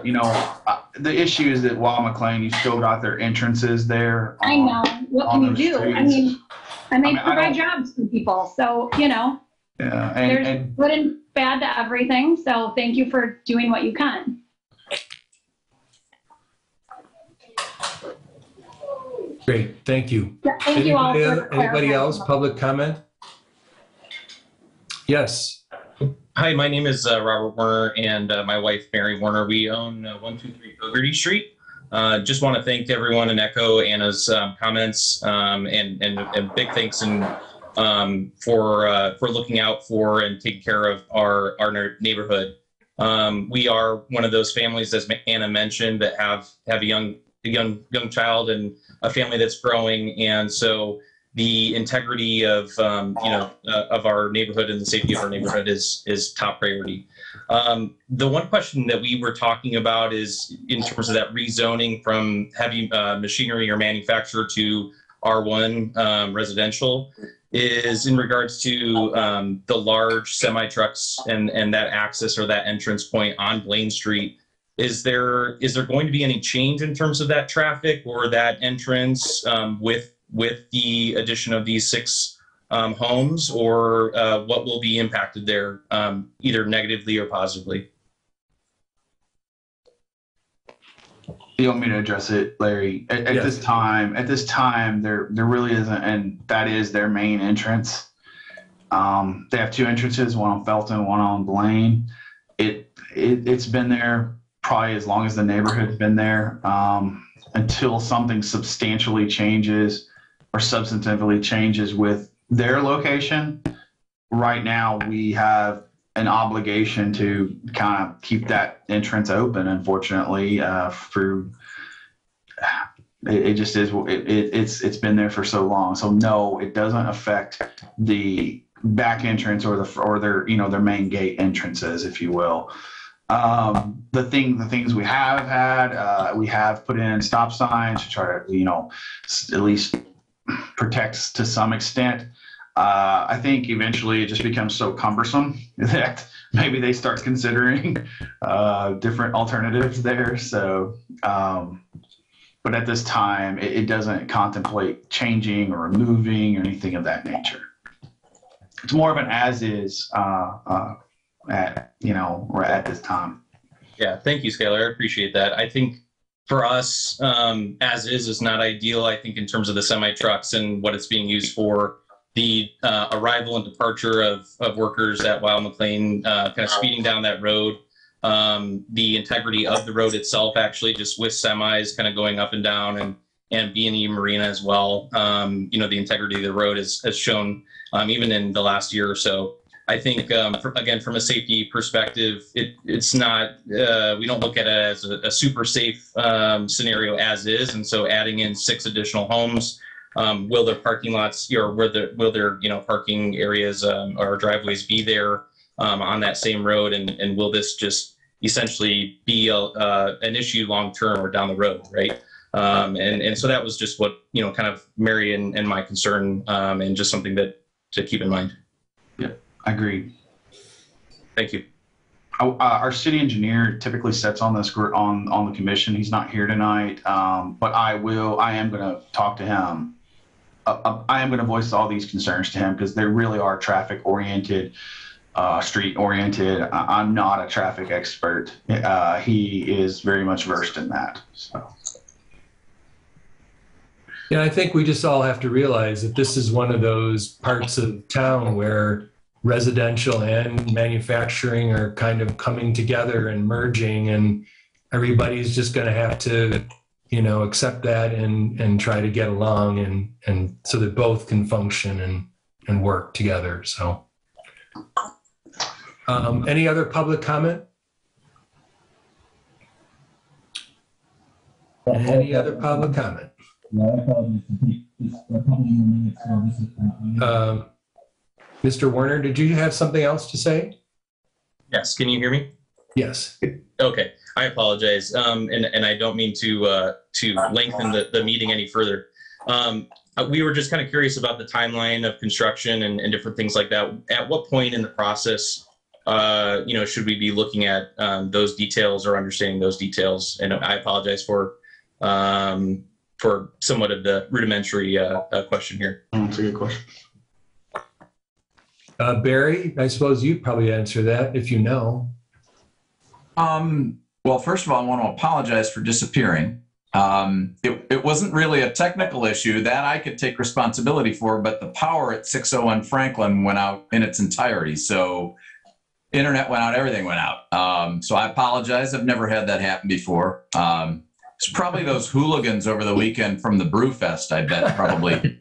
the issue is that Wild McLean, you still got their entrances there. I know. What can you do? Streets. And they provide jobs for people. So, Yeah, there's good and bad to everything. So thank you for doing what you can. Great. Thank you. Yeah, thank you all. Anybody else? Public comment? Yes. Hi, my name is Robert Warner, and my wife Mary Warner. We own 123 Fogarty Street. Just want to thank everyone and echo Anna's comments, and big thanks for looking out for and taking care of our neighborhood. We are one of those families, as Anna mentioned, that have a young child and a family that's growing, and so the integrity of of our neighborhood and the safety of our neighborhood is top priority. The one question that we were talking about is in terms of that rezoning from heavy machinery or manufacturer to R1 residential, is in regards to the large semi trucks and that access or that entrance point on Blaine Street. Is there going to be any change in terms of that traffic or that entrance with the addition of these 6 homes, or what will be impacted there, either negatively or positively? You want me to address it, Larry? At Yes. this time, there really isn't, and that is their main entrance. They have 2 entrances, one on Felton, one on Blaine. It's been there probably as long as the neighborhood's been there, until something substantially changes or substantively changes with their location. Right now, we have an obligation to kind of keep that entrance open. Unfortunately, it just is. It's been there for so long. So no, it doesn't affect the back entrance or their their main gate entrances, if you will. The things we have had, we have put in stop signs to try to at least protect to some extent. I think eventually it just becomes so cumbersome that maybe they start considering different alternatives there. So, but at this time, it doesn't contemplate changing or removing or anything of that nature. It's more of an as is at this time. Yeah, thank you, Skylar. I appreciate that. I think for us, as is not ideal. I think in terms of the semi trucks and what it's being used for, the arrival and departure of workers at Weill McLean, kind of speeding down that road, the integrity of the road itself, actually just with semis kind of going up and down, and B&E Marina as well. The integrity of the road has shown even in the last year or so. I think, again, from a safety perspective, it's not, we don't look at it as a super safe scenario as is. And so adding in 6 additional homes, will their parking lots, or will their parking areas or driveways be there on that same road? And will this just essentially be an issue long term or down the road, right? And so that was just what, kind of Mary and my concern, and just something to keep in mind. Agreed. Thank you. Our city engineer typically sits on this on the commission. He's not here tonight, but I am going to talk to him. I am going to voice all these concerns to him because they really are traffic oriented, street oriented. I'm not a traffic expert. He is very much versed in that. So. Yeah, I think we just all have to realize that this is one of those parts of town where residential and manufacturing are kind of coming together and merging, and everybody's just going to have to, accept that and try to get along and so that both can function and work together. So, any other public comment? Any other public comment? Mr. Warner, did you have something else to say? Yes. Can you hear me? Yes. Okay. I apologize. And I don't mean to lengthen the meeting any further. We were just kind of curious about the timeline of construction and different things like that. At what point in the process, should we be looking at those details or understanding those details? And I apologize for somewhat of the rudimentary question here. That's a good question. Barry, I suppose you'd probably answer that if you know. Well, first of all, I want to apologize for disappearing. It wasn't really a technical issue that I could take responsibility for, but the power at 601 Franklin went out in its entirety. So internet went out, everything went out. So I apologize. I've never had that happen before. It's probably those hooligans over the weekend from the Brewfest, I bet, probably.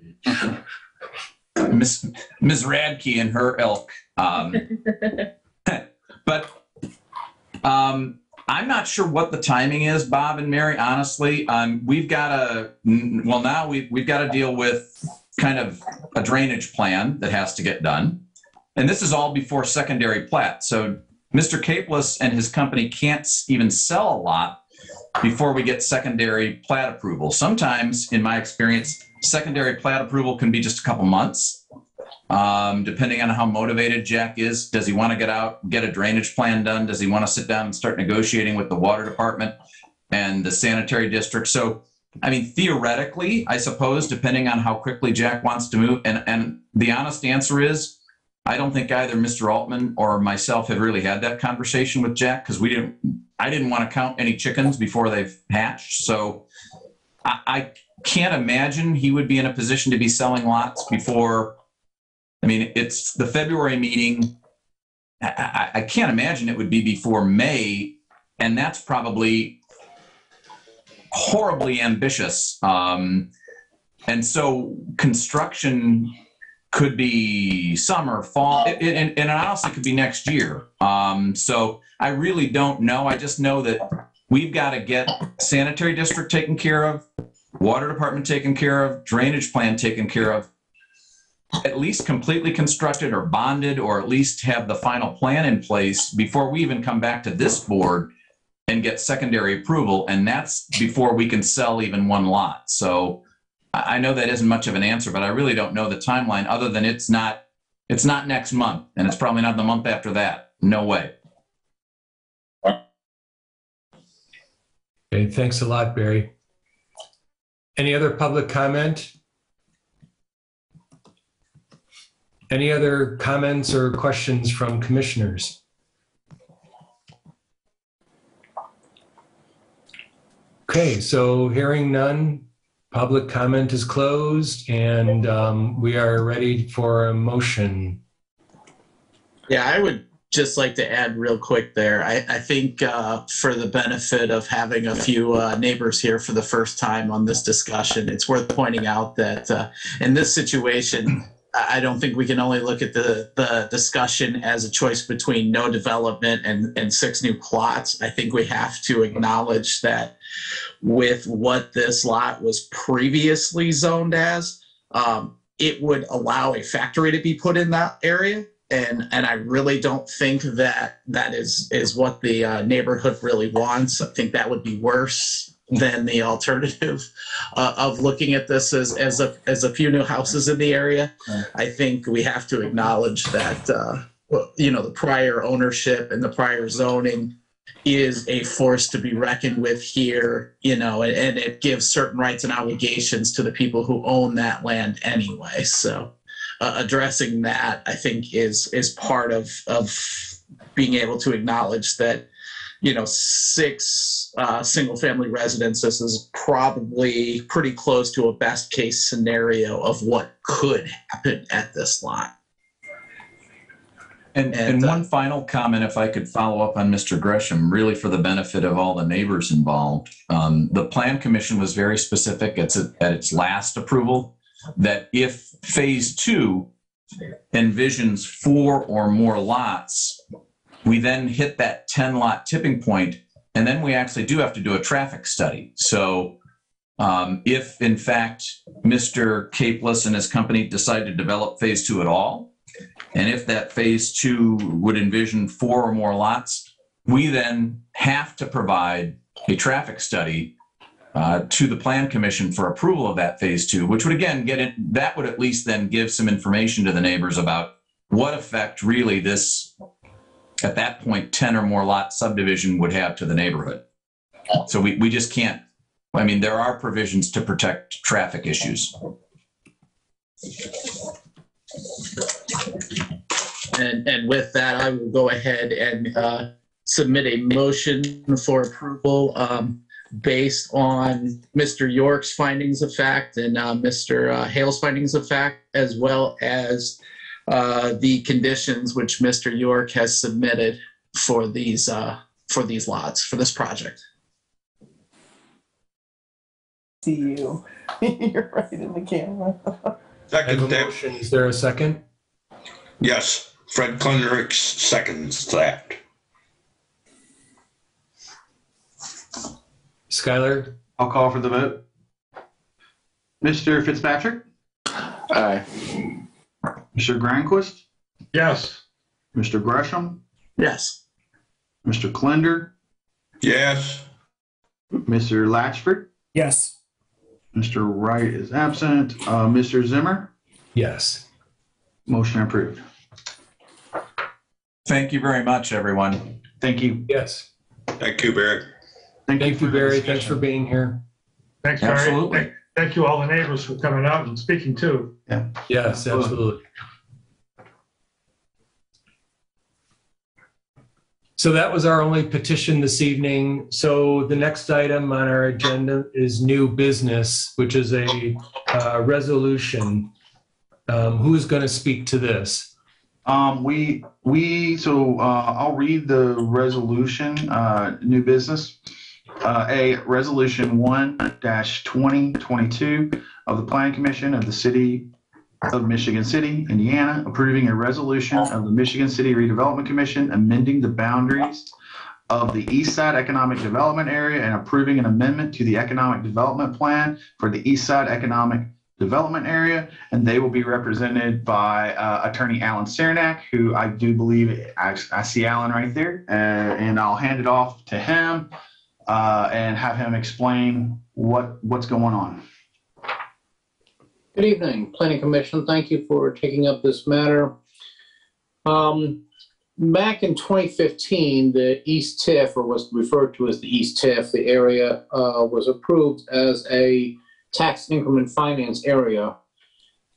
Miss Radke and her ilk. But I'm not sure what the timing is, Bob and Mary, honestly. We've got to, well, now we've got to deal with kind of a drainage plan that has to get done. And this is all before secondary plat. So Mr. Capeless and his company can't even sell a lot before we get secondary plat approval. Sometimes, in my experience, secondary plat approval can be just a couple months, depending on how motivated Jack is. Does he want to get out, get a drainage plan done? Does he want to sit down and start negotiating with the water department and the sanitary district? So, I mean, theoretically, I suppose, depending on how quickly Jack wants to move, and the honest answer is, I don't think either Mr. Altman or myself have really had that conversation with Jack, because I didn't want to count any chickens before they've hatched. So I can't imagine he would be in a position to be selling lots before. I mean, it's the February meeting. I can't imagine it would be before May, and that's probably horribly ambitious. And so construction could be summer, fall, and it honestly could be next year. So I really don't know. I just know that we've got to get sanitary district taken care of, water department taken care of, drainage plan taken care of, at least completely constructed or bonded, or at least have the final plan in place before we even come back to this board and get secondary approval. And that's before we can sell even one lot. So I know that isn't much of an answer, but I really don't know the timeline, other than it's not next month, and it's probably not the month after that. No way. Okay, thanks a lot, Barry. Any other public comment? Any other comments or questions from commissioners? Okay, so hearing none, public comment is closed, and we are ready for a motion. Yeah, I would just like to add real quick there. I think for the benefit of having a few neighbors here for the first time on this discussion, it's worth pointing out that in this situation, I don't think we can only look at the discussion as a choice between no development and 6 new plots. I think we have to acknowledge that with what this lot was previously zoned as, it would allow a factory to be put in that area. And I really don't think that is what the neighborhood really wants. I think that would be worse than the alternative of looking at this as a few new houses in the area. I think we have to acknowledge that the prior ownership and the prior zoning is a force to be reckoned with here, and it gives certain rights and obligations to the people who own that land anyway. So addressing that, I think, is part of being able to acknowledge that 6 single-family residences is probably pretty close to a best-case scenario of what could happen at this lot. And one final comment, if I could follow up on Mr. Gresham, really for the benefit of all the neighbors involved. The Plan Commission was very specific at its last approval that if Phase 2 envisions 4 or more lots, we then hit that 10-lot tipping point, and then we actually do have to do a traffic study. So if, in fact, Mr. Capeless and his company decide to develop Phase 2 at all, and if that Phase 2 would envision 4 or more lots, we then have to provide a traffic study to the Plan Commission for approval of that Phase 2, which would again that would at least then give some information to the neighbors about what effect really this, at that point, 10 or more lot subdivision would have to the neighborhood. So we just can't, there are provisions to protect traffic issues. And with that, I will go ahead and submit a motion for approval based on Mr. York's findings of fact and Mr. Hale's findings of fact, as well as the conditions which Mr. York has submitted for these lots, for this project. See you. You're right in the camera. I have a Second, that. motion. Is there a second? Yes, Fred Klundrich seconds that. Skylar? I'll call for the vote. Mr. Fitzpatrick? Aye. Mr. Granquist? Yes. Mr. Gresham? Yes. Mr. Klinder? Yes. Mr. Latchford? Yes. Mr. Wright is absent. Mr. Zimmer? Yes. Motion approved. Thank you very much, everyone. Thank you. Yes. Thank you, Barry. Thank you, for the Barry. discussion. Thanks for being here. Thanks, Barry. Absolutely. Thank you all the neighbors for coming out and speaking too. Yes, absolutely. So that was our only petition this evening. So the next item on our agenda is new business, which is a resolution. Who's going to speak to this? I'll read the resolution, new business. A resolution 1-2022 of the Planning Commission of the City of Michigan City, Indiana, approving a resolution of the Michigan City Redevelopment Commission amending the boundaries of the East Side Economic Development Area and approving an amendment to the Economic Development Plan for the East Side Economic Development Area. And they will be represented by Attorney Alan Cernak, who I do believe, I see Alan right there, and I'll hand it off to him and have him explain what's going on. Good evening, Planning Commission. Thank you for taking up this matter. Back in 2015, the East TIF, or was referred to as the East TIF, the area was approved as a tax increment finance area.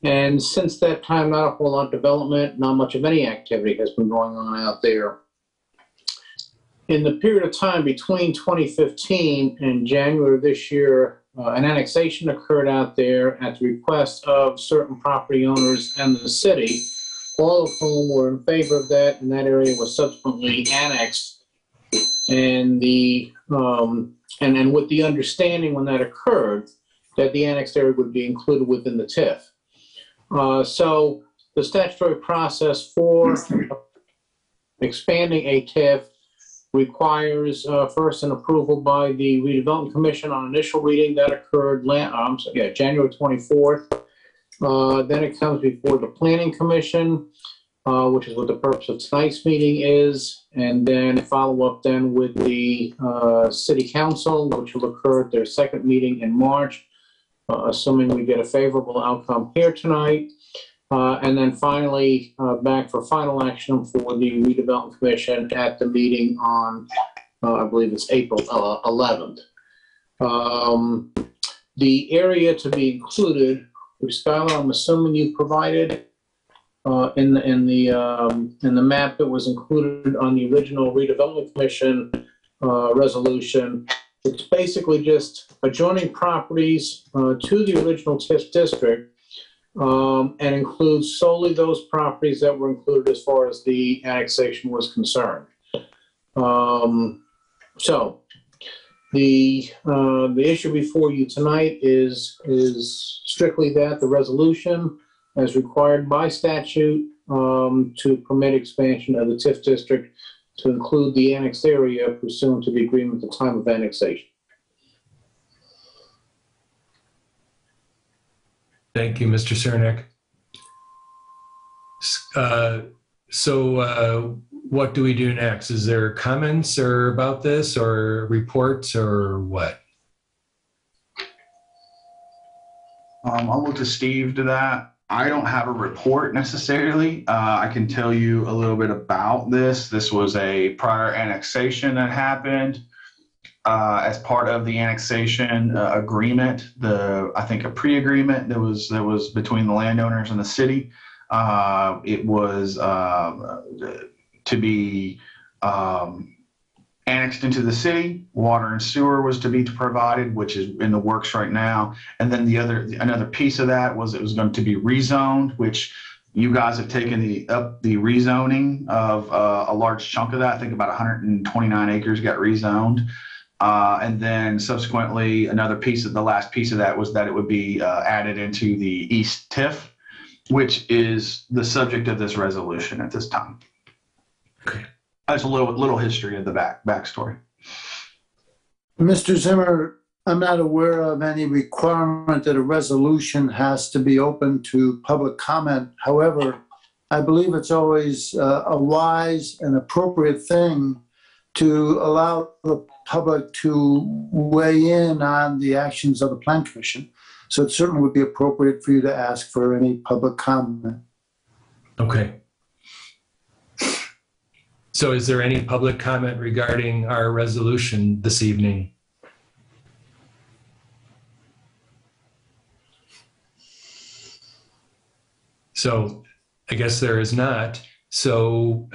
And since that time, not a whole lot of development, not much of any activity has been going on out there. In the period of time between 2015 and January of this year, an annexation occurred out there at the request of certain property owners and the city, all of whom were in favor of that, and that area was subsequently annexed. And and with the understanding when that occurred that the annexed area would be included within the TIF. So the statutory process for expanding a TIF requires first an approval by the Redevelopment Commission on initial reading. That occurred January 24th. Then it comes before the Planning Commission, which is what the purpose of tonight's meeting is, and then follow up then with the City Council, which will occur at their second meeting in March, assuming we get a favorable outcome here tonight. And then finally, back for final action for the Redevelopment Commission at the meeting on, I believe it's April 11th. The area to be included, which Skylar, I'm assuming you provided in the map that was included on the original Redevelopment Commission resolution. It's basically just adjoining properties to the original TIF district. And includes solely those properties that were included as far as the annexation was concerned. So the issue before you tonight is strictly that, the resolution as required by statute to permit expansion of the TIF district to include the annexed area pursuant to the agreement at the time of annexation. Thank you, Mr. Cernak. So what do we do next? Is there comments or about this or reports or what? I'll look to Steve to that. I don't have a report necessarily. I can tell you a little bit about this. This was a prior annexation that happened. As part of the annexation agreement, I think a pre-agreement that was between the landowners and the city. It was to be annexed into the city. Water and sewer was to be provided, which is in the works right now. And then another piece of that was it was going to be rezoned, which You guys have taken the rezoning of a large chunk of that. I think about 129 acres got rezoned. And then subsequently, the last piece of that was that it would be added into the East TIF, which is the subject of this resolution at this time. Okay. That's a little history of the backstory. Mr. Zimmer, I'm not aware of any requirement that a resolution has to be open to public comment. However, I believe it's always a wise and appropriate thing to allow the public to weigh in on the actions of the Plan Commission. So it certainly would be appropriate for you to ask for any public comment. Okay. So is there any public comment regarding our resolution this evening? So I guess there is not. So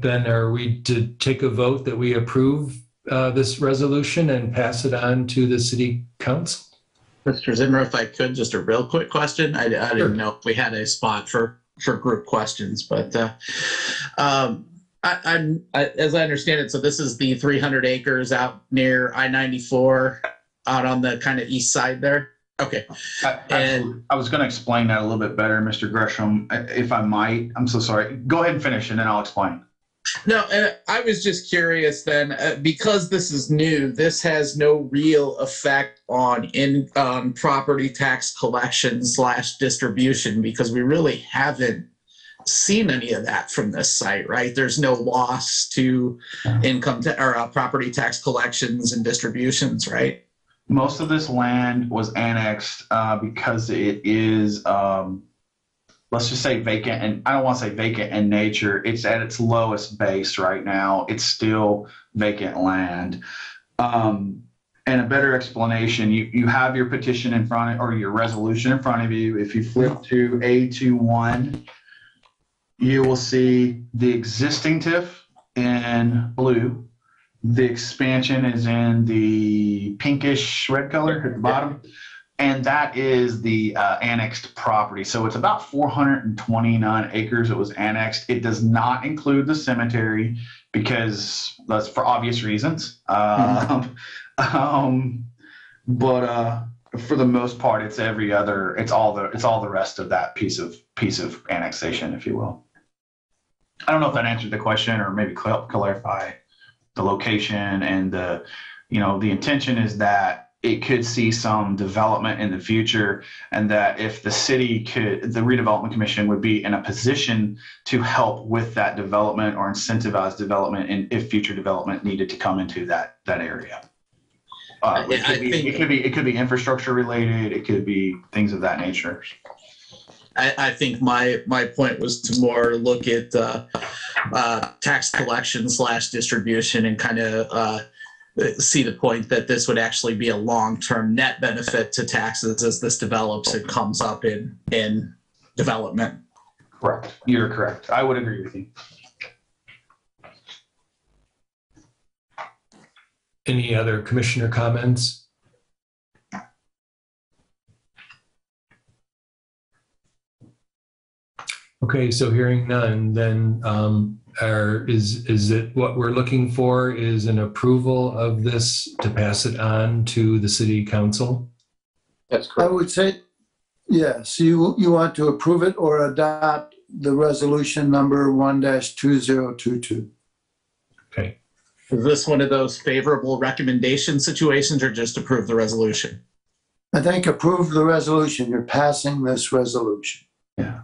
then are we to take a vote that we approve this resolution and pass it on to the city council? Mr. Zimmer, if I could, just a real quick question. I didn't know if we had a spot for group questions, but as I understand it, so this is the 300 acres out near I-94 out on the kind of east side there. Okay. And I was going to explain that a little bit better, Mr. Gresham, if I might. I'm so sorry. Go ahead and finish and then I'll explain. No, I was just curious then, because this is new, this has no real effect on property tax collection / distribution, because we really haven't seen any of that from this site, right? There's no loss to income or property tax collections and distributions, right? Most of this land was annexed because it is, let's just say vacant, and I don't want to say vacant in nature. It's at its lowest base right now. It's still vacant land. And a better explanation, you have your petition in front of, or your resolution in front of you. If you flip to A21, you will see the existing TIF in blue. The expansion is in the pinkish red color at the bottom. And that is the annexed property. So it's about 429 acres that was annexed. It does not include the cemetery because that's for obvious reasons. But for the most part, it's all the rest of that piece of annexation, if you will. I don't know if that answered the question or maybe clarify the location and the intention is that it could see some development in the future, and that if the city the redevelopment commission would be in a position to help with that development or incentivize development, and if future development needed to come into that area. It could be infrastructure related. It could be things of that nature. I think my point was to more look at tax collection / distribution and kind of see the point that this would actually be a long-term net benefit to taxes as this develops and comes up in development. Correct. You're correct. I would agree with you. Any other commissioner comments? Okay, so hearing none, then is it what we're looking for is an approval of this to pass it on to the city council? That's correct. I would say, yes, you want to approve it or adopt the resolution number 1-2022. Okay. Is this one of those favorable recommendation situations or just approve the resolution? I think approve the resolution. You're passing this resolution. Yeah.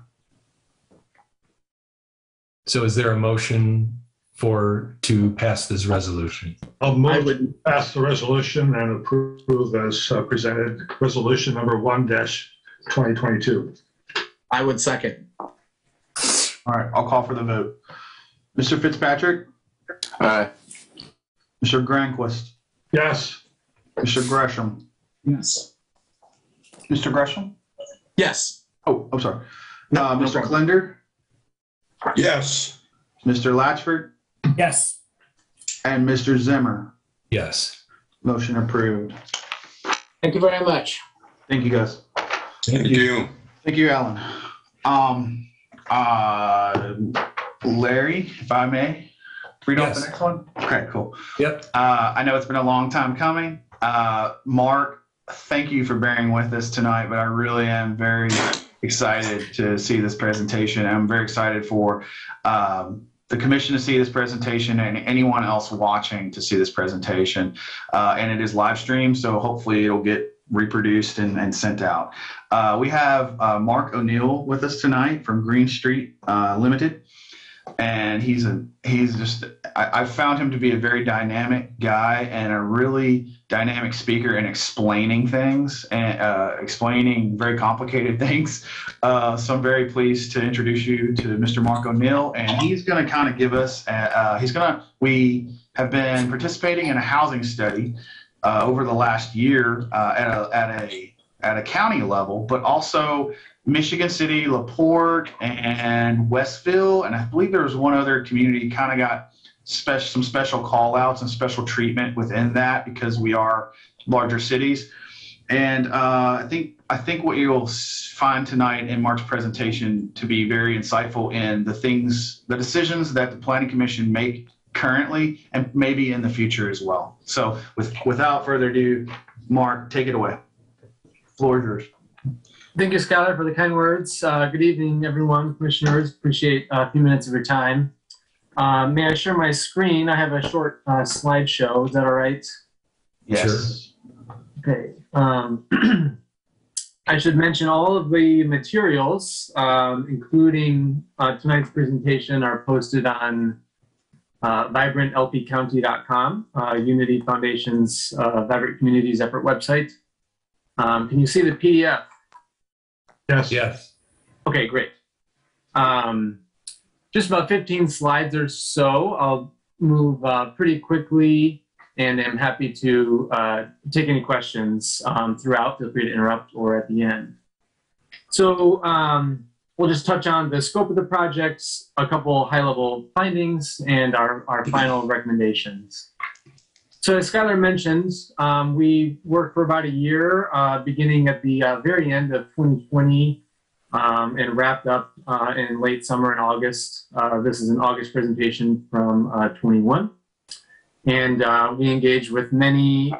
So is there a motion to pass this resolution? I'll move to pass the resolution and approve as presented, resolution number 1-2022. I would second. All right, I'll call for the vote. Mr. Fitzpatrick? Aye. Mr. Granquist? Yes. Mr. Gresham? Yes. Mr. Gresham? Yes. Oh, I'm sorry. No, Mr. Klinder? Yes. Mr. Latchford? Yes. And Mr. Zimmer? Yes. Motion approved. Thank you very much. Thank you, guys. Thank you. Thank you, Alan. Larry, if I may, read off the Yes. next one. Okay, cool. Yep. I know it's been a long time coming. Mark, thank you for bearing with us tonight, but I really am very excited to see this presentation. I'm very excited for the commission to see this presentation and anyone else watching to see this presentation. And it is live streamed, so hopefully it'll get reproduced and sent out. We have Mark O'Neill with us tonight from Green Street Limited. And I found him to be a very dynamic guy and a really dynamic speaker in explaining things and explaining very complicated things. So I'm very pleased to introduce you to Mr. Mark O'Neill, and he's going to kind of give us, we have been participating in a housing study over the last year at a county level, but also Michigan City, LaPorte, and Westville, and I believe there was one other community kind of got some special call outs and special treatment within that because we are larger cities. And I think what you'll find tonight in Mark's presentation to be very insightful in the decisions that the Planning Commission make currently and maybe in the future as well. So without further ado, Mark, take it away. Floor is yours. Thank you, Skylar, for the kind words. Good evening, everyone, commissioners. Appreciate a few minutes of your time. May I share my screen? I have a short slideshow. Is that all right? Yes. Sure. Okay. I should mention all of the materials, including tonight's presentation, are posted on vibrantlpcounty.com, Unity Foundation's Vibrant Communities Effort website. Can you see the PDF? Yes. Yes. Okay, great. Just about 15 slides or so. I'll move pretty quickly, and I'm happy to take any questions throughout. Feel free to interrupt or at the end. So we'll just touch on the scope of the projects, a couple high-level findings, and our final recommendations. So as Skylar mentioned, we worked for about a year, beginning at the very end of 2020 and wrapped up in late summer in August. This is an August presentation from 21. And we engaged with many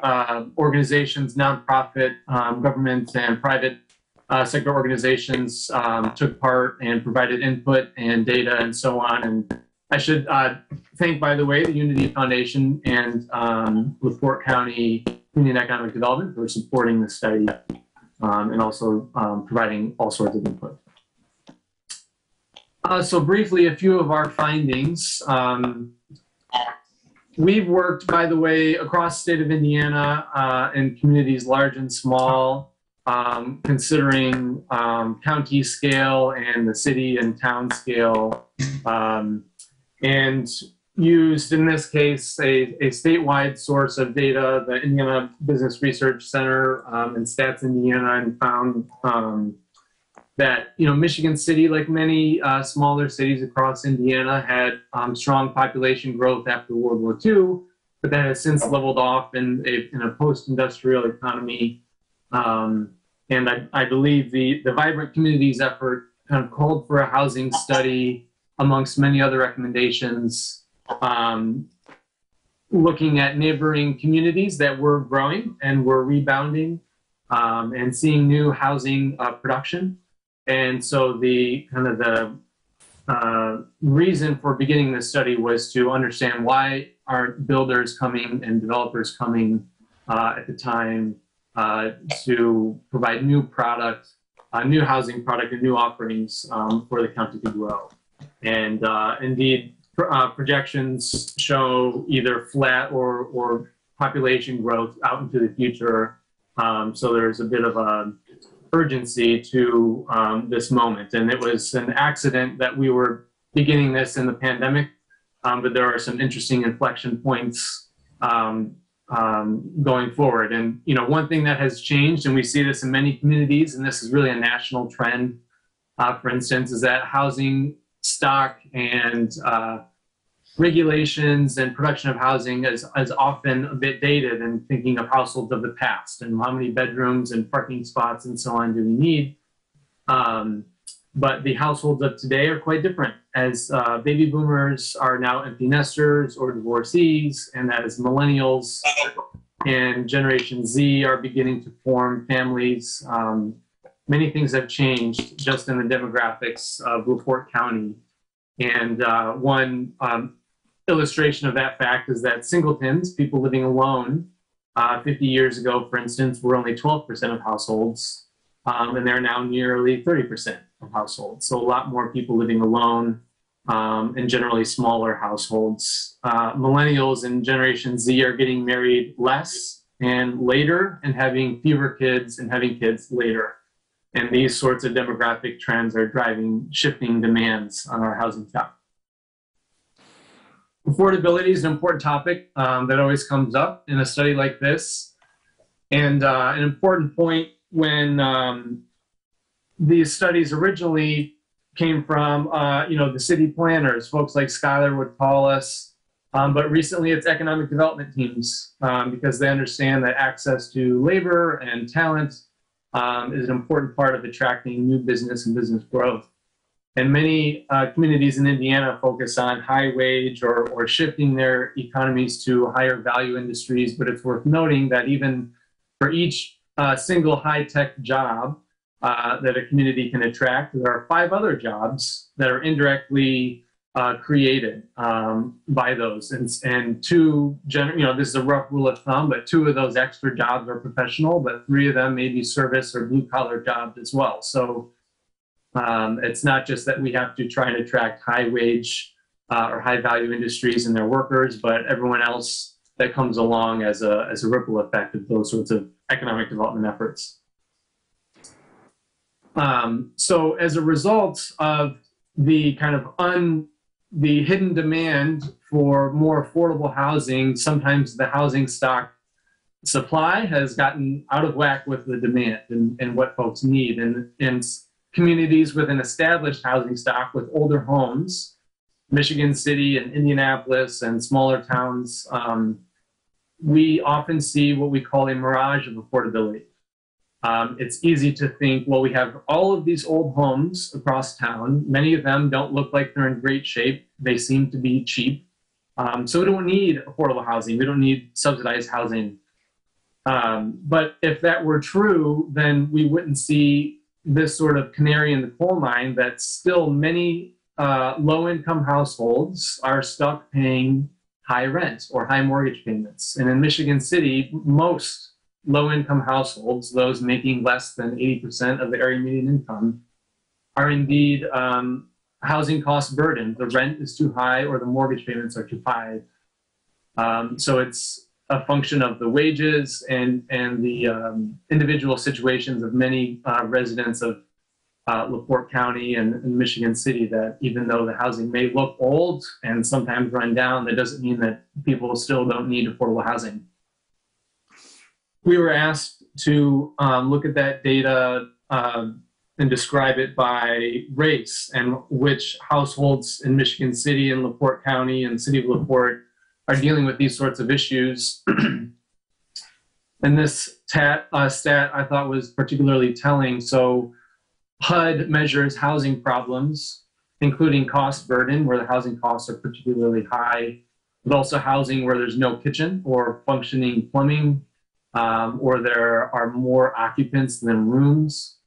organizations, nonprofit, government, and private sector organizations, took part and provided input and data and so on. And I should thank, by the way, the Unity Foundation and LaPorte County Community and Economic Development for supporting the study and also providing all sorts of input. So briefly, a few of our findings. We've worked, by the way, across the state of Indiana in communities large and small, considering county scale and the city and town scale. And used, in this case, a statewide source of data, the Indiana Business Research Center and Stats Indiana, and found that, Michigan City, like many smaller cities across Indiana, had strong population growth after World War II, but that has since leveled off in a post-industrial economy. And I believe the Vibrant Communities effort kind of called for a housing study amongst many other recommendations, looking at neighboring communities that were growing and were rebounding and seeing new housing production. And so the reason for beginning this study was to understand why aren't builders coming and developers coming at the time to provide new product, new housing product and new offerings for the county to grow. And indeed, projections show either flat or population growth out into the future. So there's a bit of a urgency to this moment. And it was an accident that we were beginning this in the pandemic, but there are some interesting inflection points going forward. And, one thing that has changed, and we see this in many communities, and this is really a national trend, for instance, is that housing stock and regulations and production of housing is often a bit dated, and thinking of households of the past and how many bedrooms and parking spots and so on do we need. But the households of today are quite different, as baby boomers are now empty nesters or divorcees, and as millennials and Generation Z are beginning to form families. Many things have changed just in the demographics of LaPorte County. And one illustration of that fact is that singletons, people living alone, 50 years ago, for instance, were only 12% of households, and they're now nearly 30% of households. So a lot more people living alone, and generally smaller households. Millennials and Generation Z are getting married less and later, and having fewer kids and having kids later. And these sorts of demographic trends are driving shifting demands on our housing stock. Affordability is an important topic that always comes up in a study like this. And an important point when these studies originally came from, the city planners, folks like Skylar would call us, but recently it's economic development teams because they understand that access to labor and talent is an important part of attracting new business and business growth. And many communities in Indiana focus on high wage or shifting their economies to higher value industries, but it's worth noting that even for each single high-tech job that a community can attract, there are 5 other jobs that are indirectly created by those. And 2, this is a rough rule of thumb, but 2 of those extra jobs are professional, but 3 of them may be service or blue-collar jobs as well. So it's not just that we have to try and attract high-wage or high-value industries and their workers, but everyone else that comes along as a ripple effect of those sorts of economic development efforts. So as a result of the kind of the hidden demand for more affordable housing, sometimes the housing stock supply has gotten out of whack with the demand and what folks need. And communities with an established housing stock with older homes, Michigan City and Indianapolis and smaller towns, we often see what we call a mirage of affordability. It's easy to think, well, we have all of these old homes across town. Many of them don't look like they're in great shape. They seem to be cheap. So we don't need affordable housing. We don't need subsidized housing. But if that were true, then we wouldn't see this sort of canary in the coal mine that still many low-income households are stuck paying high rent or high mortgage payments. And in Michigan City, most low-income households, those making less than 80% of the area median income, are indeed housing cost burdened. The rent is too high or the mortgage payments are too high. So it's a function of the wages and the individual situations of many residents of LaPorte County and Michigan City, that even though the housing may look old and sometimes run down, that doesn't mean that people still don't need affordable housing. We were asked to look at that data and describe it by race and which households in Michigan City and LaPorte County and City of LaPorte are dealing with these sorts of issues. And this stat I thought was particularly telling. So HUD measures housing problems, including cost burden, where the housing costs are particularly high, but also housing where there's no kitchen or functioning plumbing, or there are more occupants than rooms.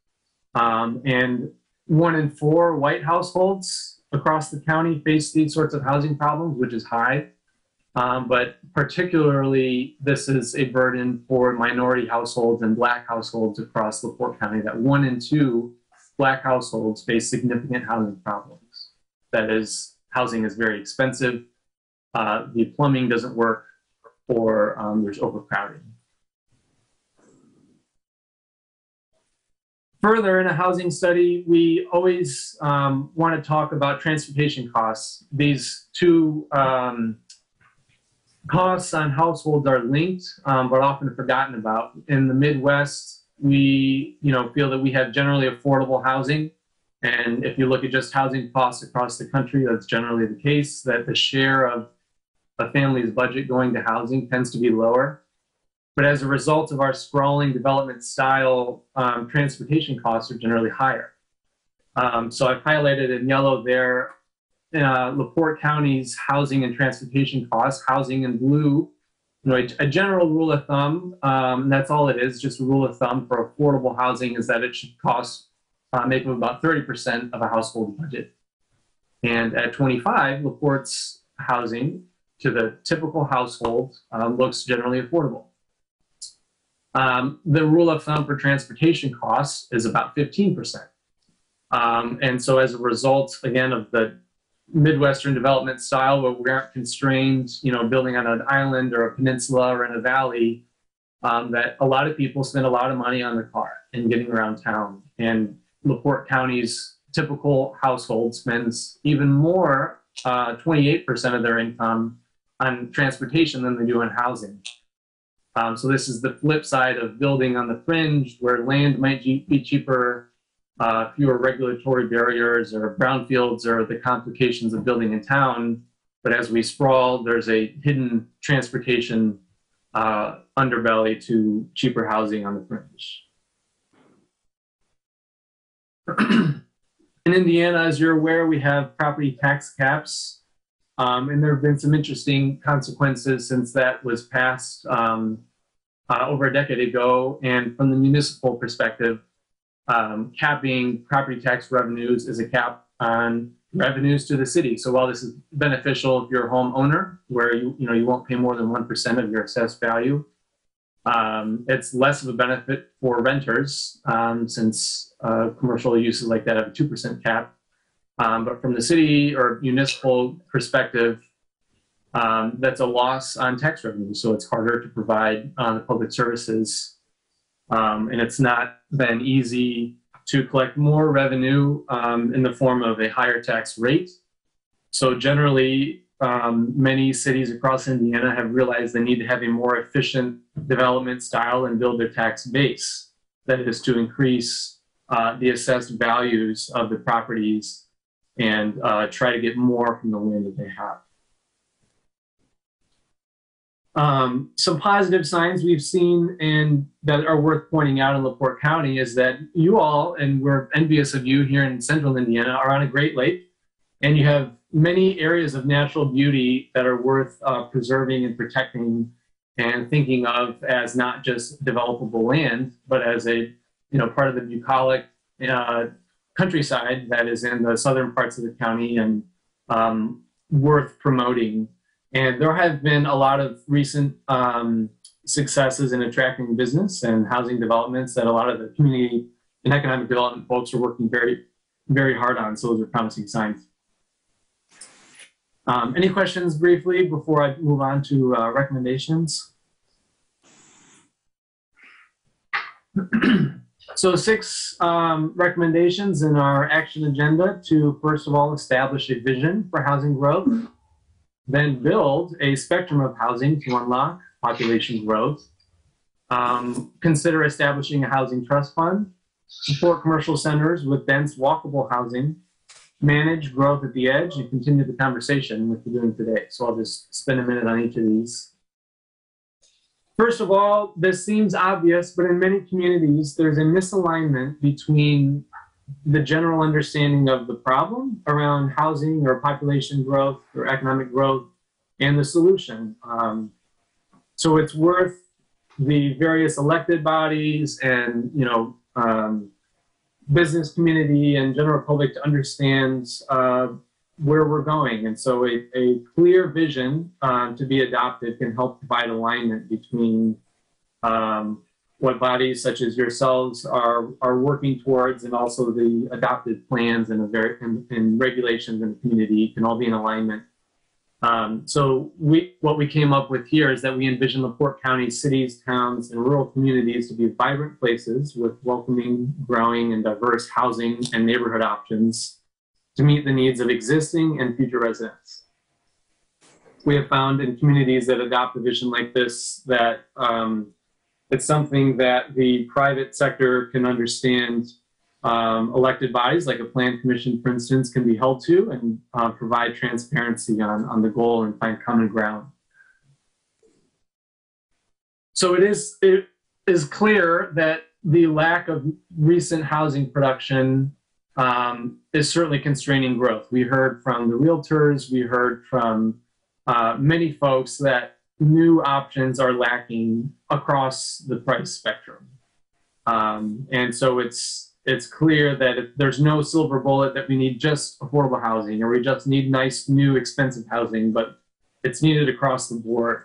And 1 in 4 white households across the county face these sorts of housing problems, which is high. But particularly, this is a burden for minority households and Black households across LaPorte County, that 1 in 2 Black households face significant housing problems. That is, housing is very expensive, the plumbing doesn't work, or there's overcrowding. Further, in a housing study, we always want to talk about transportation costs. These 2 costs on households are linked, but often forgotten about. In the Midwest, we feel that we have generally affordable housing. And if you look at just housing costs across the country, that's generally the case, that the share of a family's budget going to housing tends to be lower. But as a result of our sprawling development style, transportation costs are generally higher. So I've highlighted in yellow there LaPorte County's housing and transportation costs, housing in blue. You know, a general rule of thumb, and that's all it is, just a rule of thumb for affordable housing is that it should cost make up about 30% of a household budget. And at 25, LaPorte's housing to the typical household looks generally affordable. The rule of thumb for transportation costs is about 15%. And so as a result, again, of the Midwestern development style where we aren't constrained, you know, building on an island or a peninsula or in a valley, that a lot of people spend a lot of money on their car and getting around town. And LaPorte County's typical household spends even more, 28% of their income on transportation than they do on housing. So this is the flip side of building on the fringe where land might be cheaper, fewer regulatory barriers or brownfields or the complications of building in town. But as we sprawl, there's a hidden transportation underbelly to cheaper housing on the fringe. In Indiana, as you're aware, we have property tax caps. And there have been some interesting consequences since that was passed over a decade ago. And from the municipal perspective, capping property tax revenues is a cap on revenues to the city. So while this is beneficial if you're a homeowner, where you won't pay more than 1% of your assessed value, it's less of a benefit for renters since commercial uses like that have a 2% cap. But from the city or municipal perspective, that's a loss on tax revenue. So it's harder to provide the public services. And it's not then easy to collect more revenue in the form of a higher tax rate. So generally, many cities across Indiana have realized they need to have a more efficient development style and build their tax base. That is to increase the assessed values of the properties and try to get more from the land that they have. Some positive signs we've seen and that are worth pointing out in LaPorte County is that you all, and we're envious of you here in central Indiana, are on a Great Lake, and you have many areas of natural beauty that are worth preserving and protecting and thinking of as not just developable land, but as a part of the bucolic countryside that is in the southern parts of the county and worth promoting. And there have been a lot of recent successes in attracting business and housing developments that a lot of the community and economic development folks are working very, very hard on. So those are promising signs. Any questions briefly before I move on to recommendations? So 6 recommendations in our action agenda to, first of all, establish a vision for housing growth, then build a spectrum of housing to unlock population growth, consider establishing a housing trust fund, support commercial centers with dense walkable housing, manage growth at the edge, and continue the conversation which we're doing today. So I'll just spend a minute on each of these. First of all, this seems obvious, but in many communities, there's a misalignment between the general understanding of the problem around housing or population growth or economic growth and the solution. So it's worth the various elected bodies and business community and general public to understand where we're going. And so a clear vision to be adopted can help provide alignment between what bodies such as yourselves are working towards, and also the adopted plans and regulations in the community can all be in alignment. So what we came up with here is that we envision LaPorte County cities, towns, and rural communities to be vibrant places with welcoming, growing, and diverse housing and neighborhood options to meet the needs of existing and future residents. We have found in communities that adopt a vision like this that it's something that the private sector can understand. Elected bodies like a plan commission, for instance, can be held to and provide transparency on the goal and find common ground. So it is clear that the lack of recent housing production is certainly constraining growth. We heard from the realtors, we heard from many folks that new options are lacking across the price spectrum. And so it's clear that if there's no silver bullet that we need just affordable housing or we just need nice, new, expensive housing, but it's needed across the board.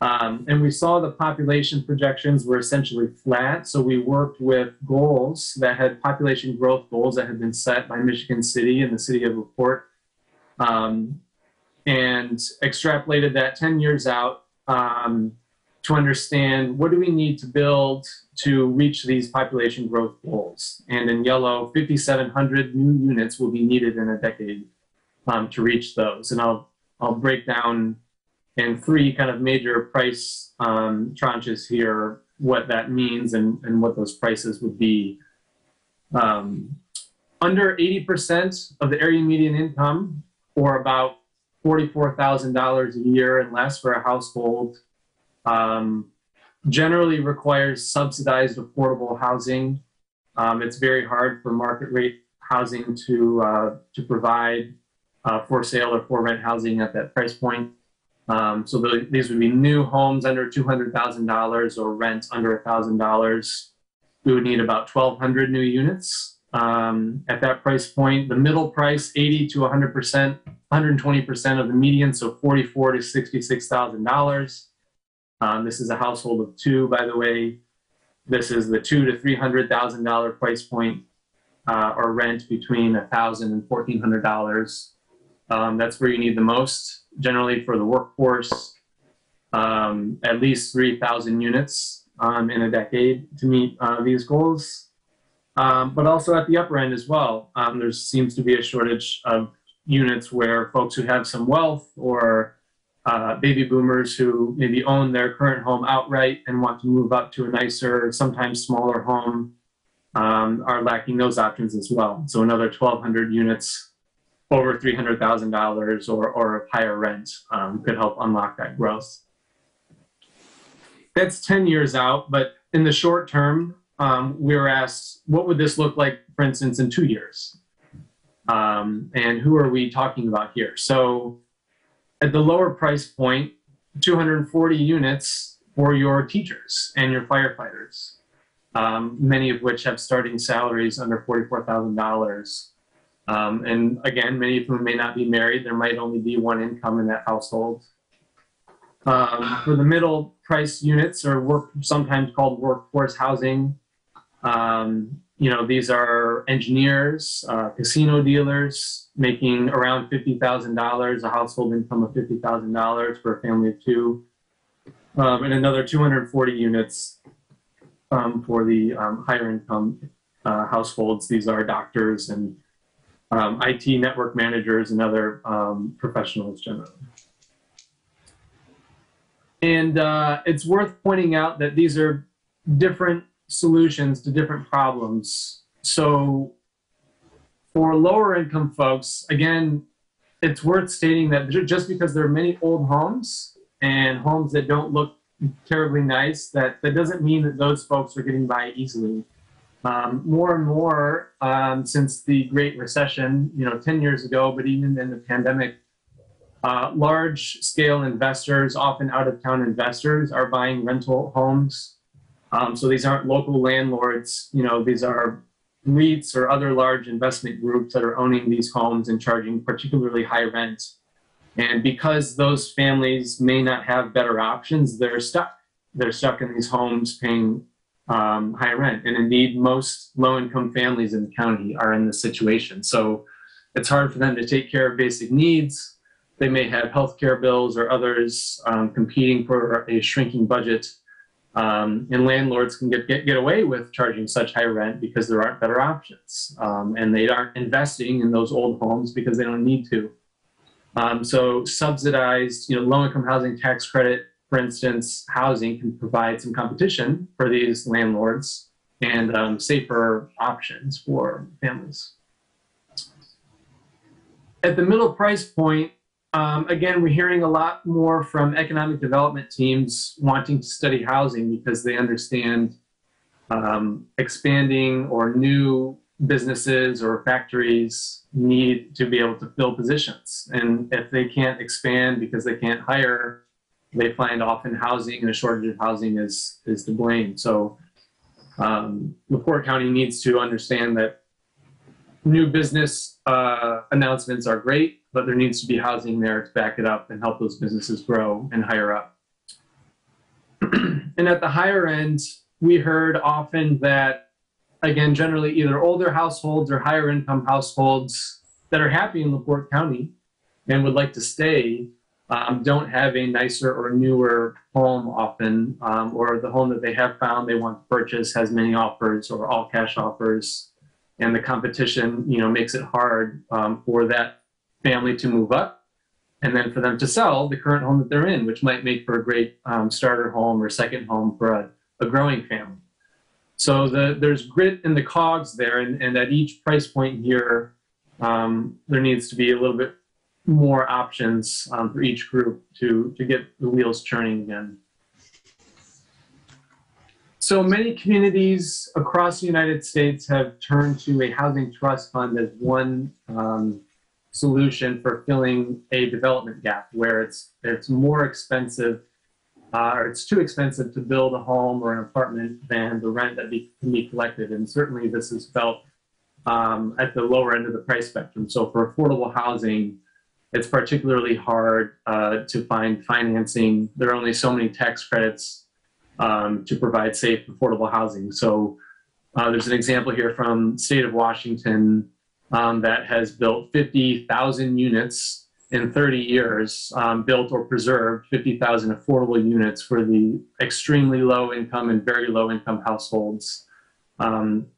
And we saw the population projections were essentially flat. So we worked with goals that had population growth goals that had been set by Michigan City and the city of LaPorte, and extrapolated that 10 years out to understand what do we need to build to reach these population growth goals. And in yellow, 5,700 new units will be needed in a decade to reach those. And I'll break down in three kind of major price tranches here what that means and what those prices would be. Under 80% of the area median income, or about $44,000 a year and less for a household, generally requires subsidized affordable housing. It's very hard for market rate housing to provide for sale or for rent housing at that price point. So these would be new homes under $200,000 or rent under $1,000. We would need about 1,200 new units at that price point. The middle price, 80 to 100%, 120% of the median, so $44,000 to $66,000. This is a household of two, by the way. This is the $200,000 to $300,000 price point, or rent between $1,000 and $1,400. That's where you need the most, generally for the workforce, at least 3,000 units in a decade to meet these goals. But also at the upper end as well, there seems to be a shortage of units where folks who have some wealth or baby boomers who maybe own their current home outright and want to move up to a nicer, sometimes smaller home, are lacking those options as well. So another 1,200 units over $300,000 or higher rent could help unlock that growth. That's 10 years out, but in the short term, we were asked, what would this look like, for instance, in 2 years? And who are we talking about here? So at the lower price point, 240 units for your teachers and your firefighters, many of which have starting salaries under $44,000. And again, many of whom may not be married. There might only be one income in that household. For the middle price units, or sometimes called workforce housing, these are engineers, casino dealers making around $50,000, a household income of $50,000 for a family of two, and another 240 units for the higher income households. These are doctors and IT network managers and other professionals generally. And it's worth pointing out that these are different solutions to different problems. So for lower income folks, again, it's worth stating that just because there are many old homes and homes that don't look terribly nice, that doesn't mean that those folks are getting by easily. More and more since the Great Recession, 10 years ago, but even in the pandemic, large scale investors, often out of town investors, are buying rental homes. So these aren't local landlords, these are REITs or other large investment groups that are owning these homes and charging particularly high rent. And because those families may not have better options, they're stuck. They're stuck in these homes paying high rent. And indeed, most low-income families in the county are in this situation. So it's hard for them to take care of basic needs. They may have healthcare bills or others competing for a shrinking budget. And landlords can get away with charging such high rent because there aren't better options. And they aren't investing in those old homes because they don't need to. So subsidized, low-income housing tax credit, for instance, housing can provide some competition for these landlords and safer options for families. At the middle price point, again, we're hearing a lot more from economic development teams wanting to study housing because they understand expanding or new businesses or factories need to be able to fill positions. And if they can't expand because they can't hire, they find often housing and a shortage of housing is to blame. So LaPorte County needs to understand that new business announcements are great, but there needs to be housing there to back it up and help those businesses grow and hire up. And at the higher end, we heard often that, again, generally either older households or higher income households that are happy in LaPorte County and would like to stay don't have a nicer or newer home often, or the home that they have found they want to purchase has many offers or all cash offers, and the competition, makes it hard for that family to move up, and then for them to sell the current home that they're in, which might make for a great starter home or second home for a growing family. So there's grit in the cogs there, and at each price point here, there needs to be a little bit more options for each group to get the wheels churning again. So many communities across the United States have turned to a housing trust fund as one solution for filling a development gap where it's more expensive or it's too expensive to build a home or an apartment than the rent that can be collected. And certainly this is felt at the lower end of the price spectrum. So for affordable housing, it's particularly hard to find financing. There are only so many tax credits to provide safe, affordable housing. So there's an example here from the state of Washington that has built 50,000 units in 30 years, built or preserved 50,000 affordable units for the extremely low income and very low income households.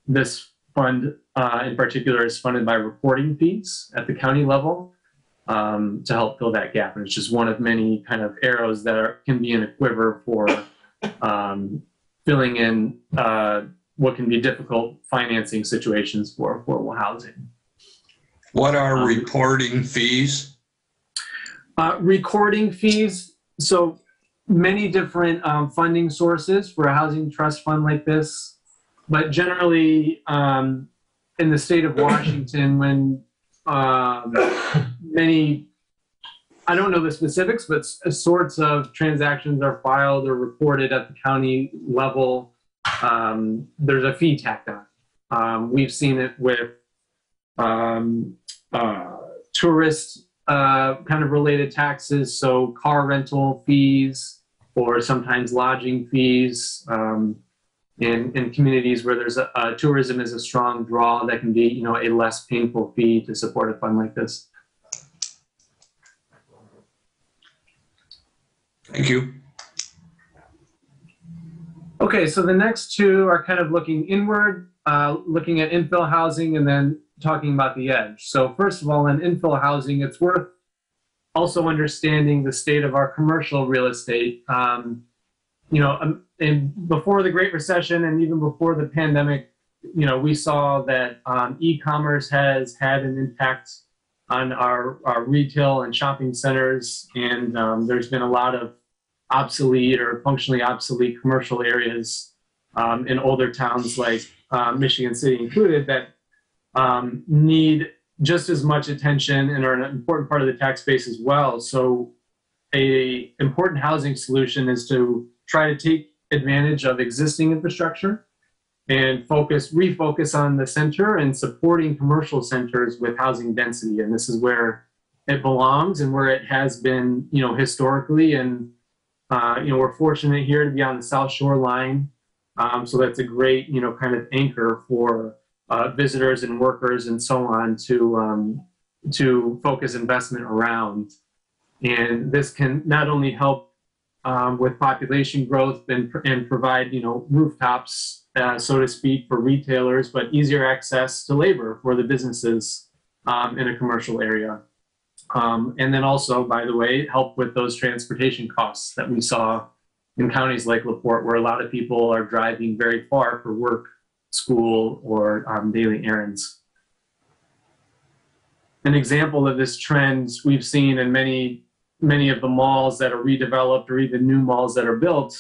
This fund in particular is funded by reporting fees at the county level to help fill that gap. And it's just one of many kind of arrows that can be in a quiver for filling in what can be difficult financing situations for affordable housing. What are reporting fees? Recording fees. So many different funding sources for a housing trust fund like this. But generally, in the state of Washington, when many, I don't know the specifics, but sorts of transactions are filed or reported at the county level, there's a fee tacked on. We've seen it with tourist kind of related taxes, so car rental fees or sometimes lodging fees. In communities where there's tourism is a strong draw, that can be, a less painful fee to support a fund like this. Thank you. Okay, so the next two are kind of looking inward, looking at infill housing and then talking about the edge. So first of all, in infill housing, it's worth also understanding the state of our commercial real estate. And before the Great Recession and even before the pandemic, we saw that e-commerce has had an impact on our retail and shopping centers. And there's been a lot of obsolete or functionally obsolete commercial areas in older towns like Michigan City included that need just as much attention and are an important part of the tax base as well. So a important housing solution is to try to take advantage of existing infrastructure and refocus on the center and supporting commercial centers with housing density. And this is where it belongs and where it has been, historically. And, we're fortunate here to be on the South Shore line. So that's a great, kind of anchor for visitors and workers and so on to focus investment around. And this can not only help with population growth and provide, rooftops, so to speak, for retailers, but easier access to labor for the businesses in a commercial area. And then also, by the way, help with those transportation costs that we saw in counties like LaPorte, where a lot of people are driving very far for work, school, or daily errands. An example of this trend we've seen in many of the malls that are redeveloped or even new malls that are built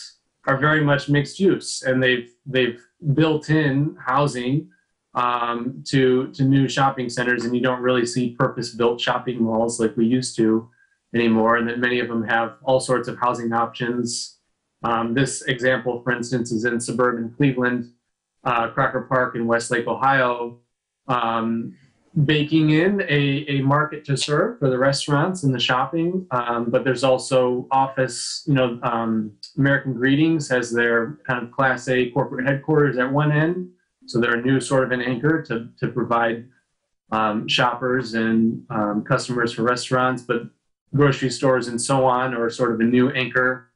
are very much mixed use, and they've built in housing to new shopping centers, and you don't really see purpose-built shopping malls like we used to anymore, and that many of them have all sorts of housing options. This example, for instance, is in suburban Cleveland, Crocker Park in Westlake, Ohio, baking in a market to serve for the restaurants and the shopping, but there's also office, American Greetings has their kind of Class A corporate headquarters at one end. So they're a new sort of an anchor to provide shoppers and customers for restaurants, but grocery stores and so on are sort of a new anchor.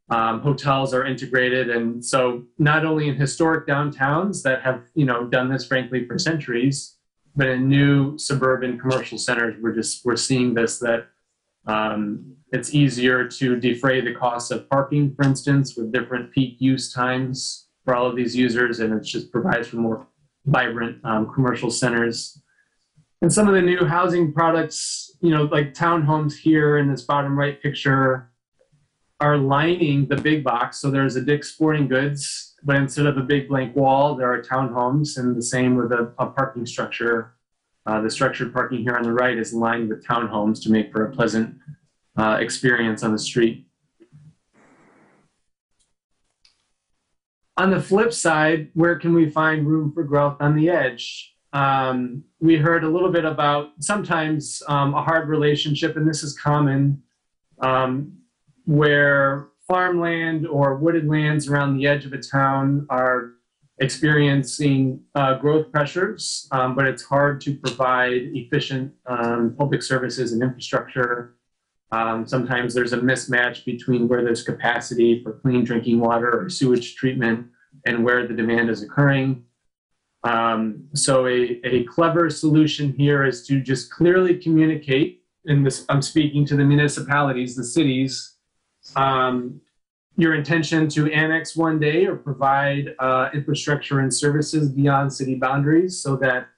Hotels are integrated. And so not only in historic downtowns that have, done this frankly for centuries, but in new suburban commercial centers, we're seeing this, that it's easier to defray the costs of parking, for instance, with different peak use times for all of these users, and it just provides for more vibrant commercial centers. And some of the new housing products, like townhomes here in this bottom right picture, are lining the big box. So there's a Dick's Sporting Goods, but instead of a big blank wall, there are townhomes, and the same with a parking structure. The structured parking here on the right is lined with townhomes to make for a pleasant experience on the street. On the flip side, where can we find room for growth on the edge? We heard a little bit about sometimes a hard relationship, and this is common, where farmland or wooded lands around the edge of a town are experiencing growth pressures, but it's hard to provide efficient public services and infrastructure. Sometimes there's a mismatch between where there's capacity for clean drinking water or sewage treatment and where the demand is occurring. So a clever solution here is to just clearly communicate, and this, I'm speaking to the municipalities, the cities, your intention to annex one day or provide infrastructure and services beyond city boundaries, so that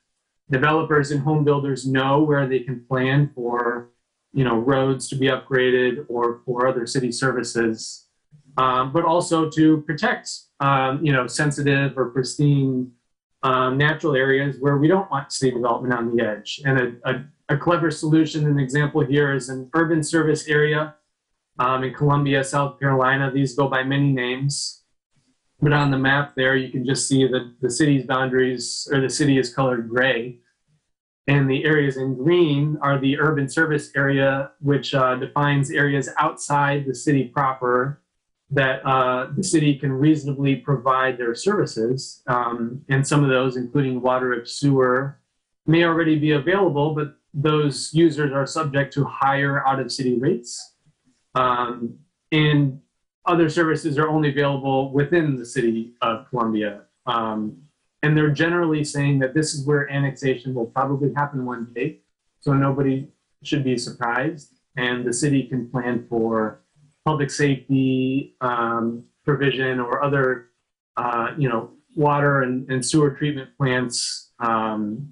developers and home builders know where they can plan for, roads to be upgraded or for other city services, but also to protect, sensitive or pristine natural areas where we don't want city development on the edge. And a clever solution, an example here, is an urban service area in Columbia, South Carolina. These go by many names, but on the map there, you can just see that the city's boundaries, or the city is colored gray. And the areas in green are the urban service area, which defines areas outside the city proper that the city can reasonably provide their services. And some of those, including water and sewer, may already be available, but those users are subject to higher out-of-city rates. And other services are only available within the city of Columbia. And they're generally saying that this is where annexation will probably happen one day, so nobody should be surprised. And the city can plan for public safety provision or other, water and sewer treatment plants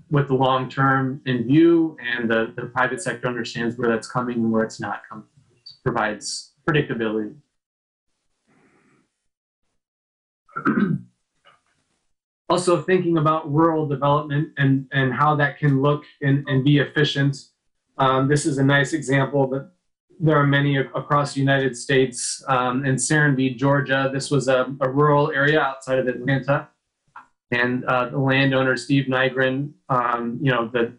with the long term in view, and the private sector understands where that's coming and where it's not coming. It provides predictability. Also thinking about rural development and how that can look and be efficient. This is a nice example, but there are many across the United States. In Serenbe, Georgia, this was a rural area outside of Atlanta. And the landowner, Steve Nygren, the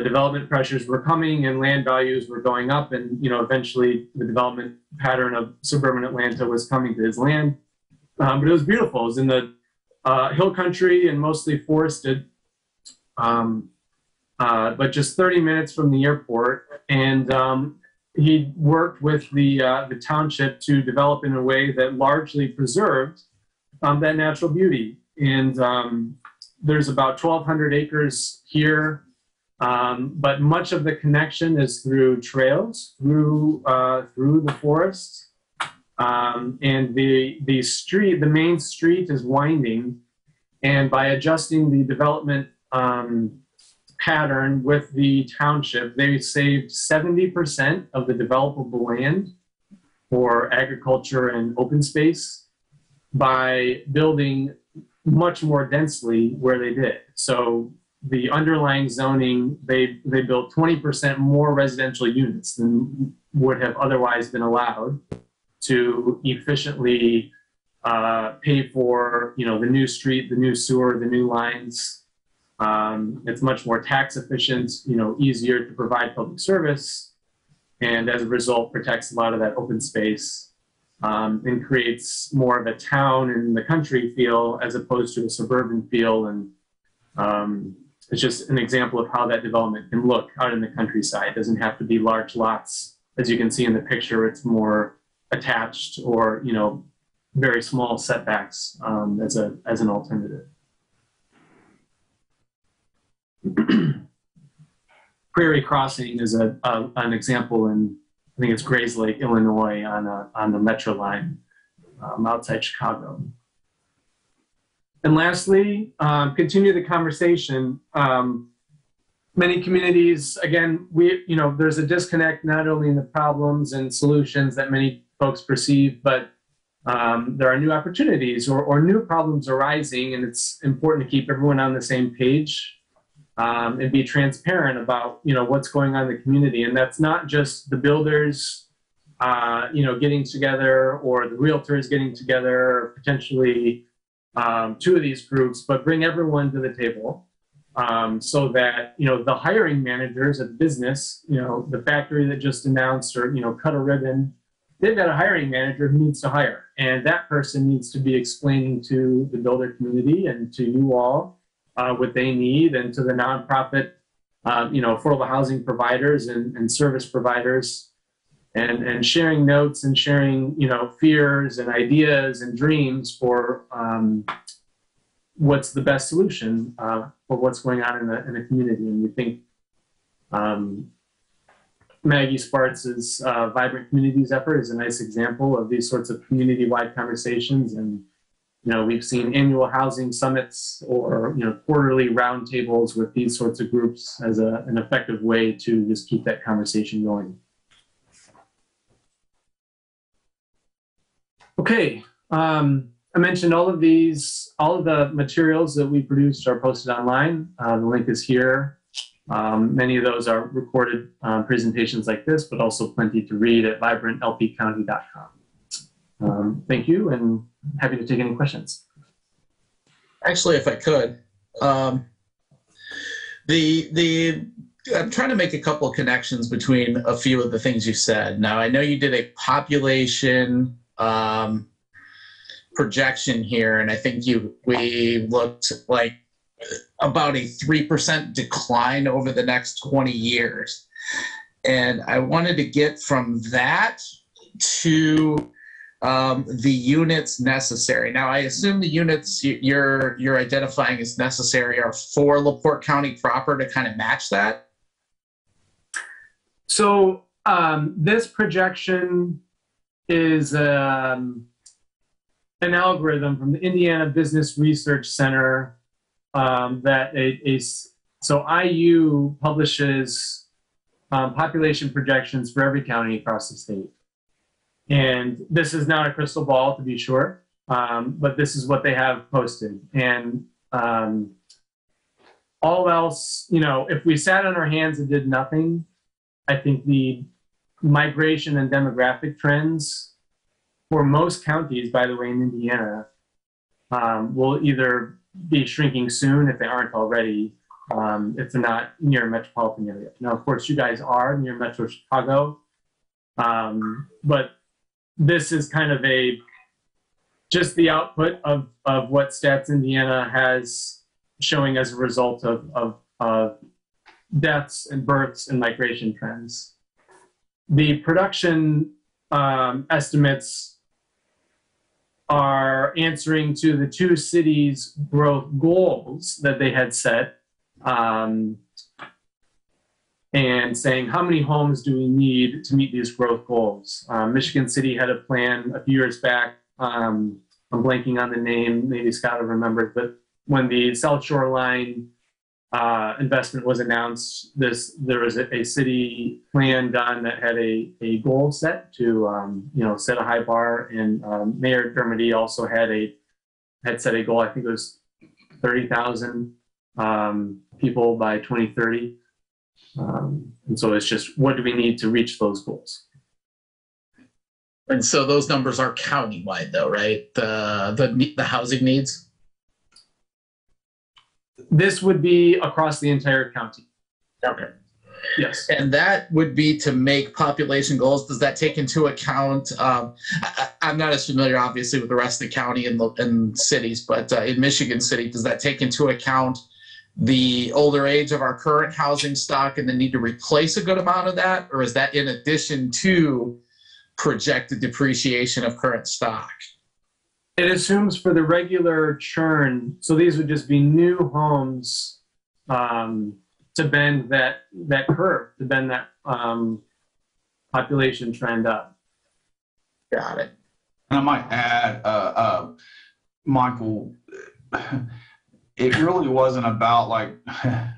development pressures were coming and land values were going up. And, eventually the development pattern of suburban Atlanta was coming to his land. But it was beautiful. It was in the hill country and mostly forested, but just 30 minutes from the airport. And he worked with the township to develop in a way that largely preserved that natural beauty. And there's about 1,200 acres here, but much of the connection is through trails, through the forest. And the main street is winding, and by adjusting the development pattern with the township, they saved 70% of the developable land for agriculture and open space by building much more densely where they did. So the underlying zoning, they built 20% more residential units than would have otherwise been allowed to efficiently pay for, the new street, the new sewer, the new lines. It's much more tax efficient, easier to provide public service, and as a result protects a lot of that open space. And creates more of a town and the country feel as opposed to a suburban feel. And it's just an example of how that development can look out in the countryside. It doesn't have to be large lots. As you can see in the picture, it's more attached or, very small setbacks as an alternative. Prairie Crossing is an example in, I think it's Grays Lake, Illinois, on the Metro line outside Chicago. And lastly, continue the conversation. Many communities, again, there's a disconnect not only in the problems and solutions that many folks perceive, but there are new opportunities or new problems arising, and it's important to keep everyone on the same page. And be transparent about what's going on in the community, and that's not just the builders getting together or the realtors getting together, or potentially two of these groups, but bring everyone to the table so that the hiring managers of the business, the factory that just announced or cut a ribbon, they've got a hiring manager who needs to hire, and that person needs to be explaining to the builder community and to you all what they need, and to the nonprofit, affordable housing providers and service providers, and sharing notes and sharing, fears and ideas and dreams for what's the best solution for what's going on in the community. And we think Maggie Spartz's Vibrant Communities effort is a nice example of these sorts of community-wide conversations. And we've seen annual housing summits or quarterly roundtables with these sorts of groups as an effective way to just keep that conversation going. Okay, I mentioned all of the materials that we produced are posted online. The link is here. Many of those are recorded presentations like this, but also plenty to read at vibrantlpcounty.com. Thank you, and happy to take any questions. Actually, if I could, I'm trying to make a couple of connections between a few of the things you said. Now, I know you did a population projection here, and I think we looked like about a 3% decline over the next 20 years. And I wanted to get from that to the units necessary. Now, I assume the units you're identifying as necessary are for LaPorte County proper to kind of match that? So this projection is an algorithm from the Indiana Business Research Center so IU publishes population projections for every county across the state. And this is not a crystal ball, to be sure, but this is what they have posted. And all else, if we sat on our hands and did nothing, I think the migration and demographic trends for most counties, by the way, in Indiana, will either be shrinking soon if they aren't already, if they're not near a metropolitan area. Now, of course, you guys are near Metro Chicago, but this is kind of just the output of what Stats Indiana has showing as a result of deaths and births and migration trends. The production estimates are answering to the two cities' growth goals that they had set, and saying, how many homes do we need to meet these growth goals? Michigan City had a plan a few years back. I'm blanking on the name, maybe Scott will remember, but when the South Shore Line investment was announced, there was a city plan done that had a goal set to set a high bar, and Mayor Dermody also had a had set a goal. I think it was 30,000 people by 2030. And so it's just, what do we need to reach those goals? And so those numbers are countywide, though, right? The housing needs. This would be across the entire county. Okay. Yes. And that would be to make population goals. Does that take into account? I'm not as familiar, obviously, with the rest of the county and cities, but in Michigan City, does that take into account the older age of our current housing stock and the need to replace a good amount of that, or is that in addition to projected depreciation of current stock? It assumes for the regular churn, so these would just be new homes to bend that curve, to bend that population trend up. Got it. And I might add, Michael, it really wasn't about like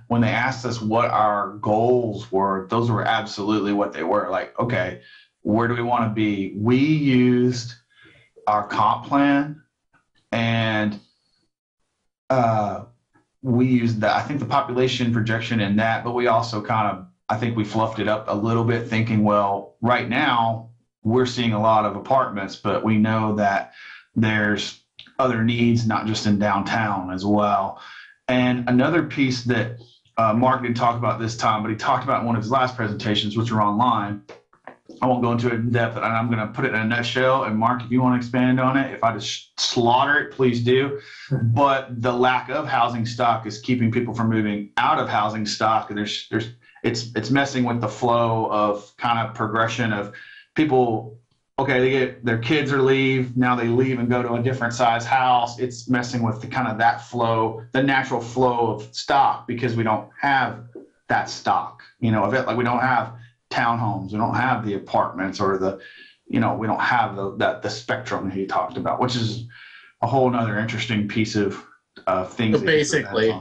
when they asked us what our goals were, those were absolutely what they were. Like, okay, where do we want to be? We used our comp plan and we used that, I think the population projection in that, but we also kind of, I think we fluffed it up a little bit thinking, well, right now we're seeing a lot of apartments, but we know that there's other needs, not just in downtown as well. And another piece that Mark didn't talk about this time, but he talked about in one of his last presentations, which are online. I won't go into it in depth, and I'm going to put it in a nutshell. And Mark, if you want to expand on it, if I just slaughter it, please do. But the lack of housing stock is keeping people from moving out of housing stock, and it's messing with the flow of kind of progression of people. Okay, they get their kids or leave, now they leave and go to a different size house. It's messing with the kind of that flow, the natural flow of stock, because we don't have that stock, of it. Like we don't have townhomes, we don't have the apartments or we don't have the spectrum he talked about, which is a whole nother interesting piece of things. So basically,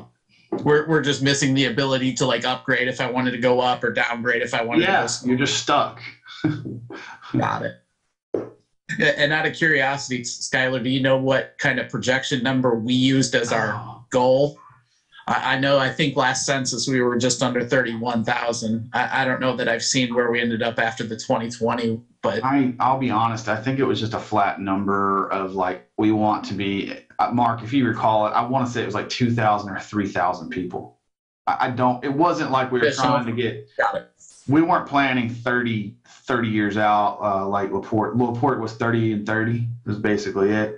we're just missing the ability to like upgrade if I wanted to go up or downgrade if I wanted to go. You're just stuck. Got it. And out of curiosity, Skylar, do you know what kind of projection number we used as our goal? I think last census we were just under 31,000. I don't know that I've seen where we ended up after the 2020, but I'll be honest. I think it was just a flat number of like, we want to be, Mark, if you recall it, I want to say it was like 2,000 or 3,000 people. It wasn't like we were trying to get, got it. We weren't planning 30 years out like LaPorte. LaPorte was 30 and 30 was basically it.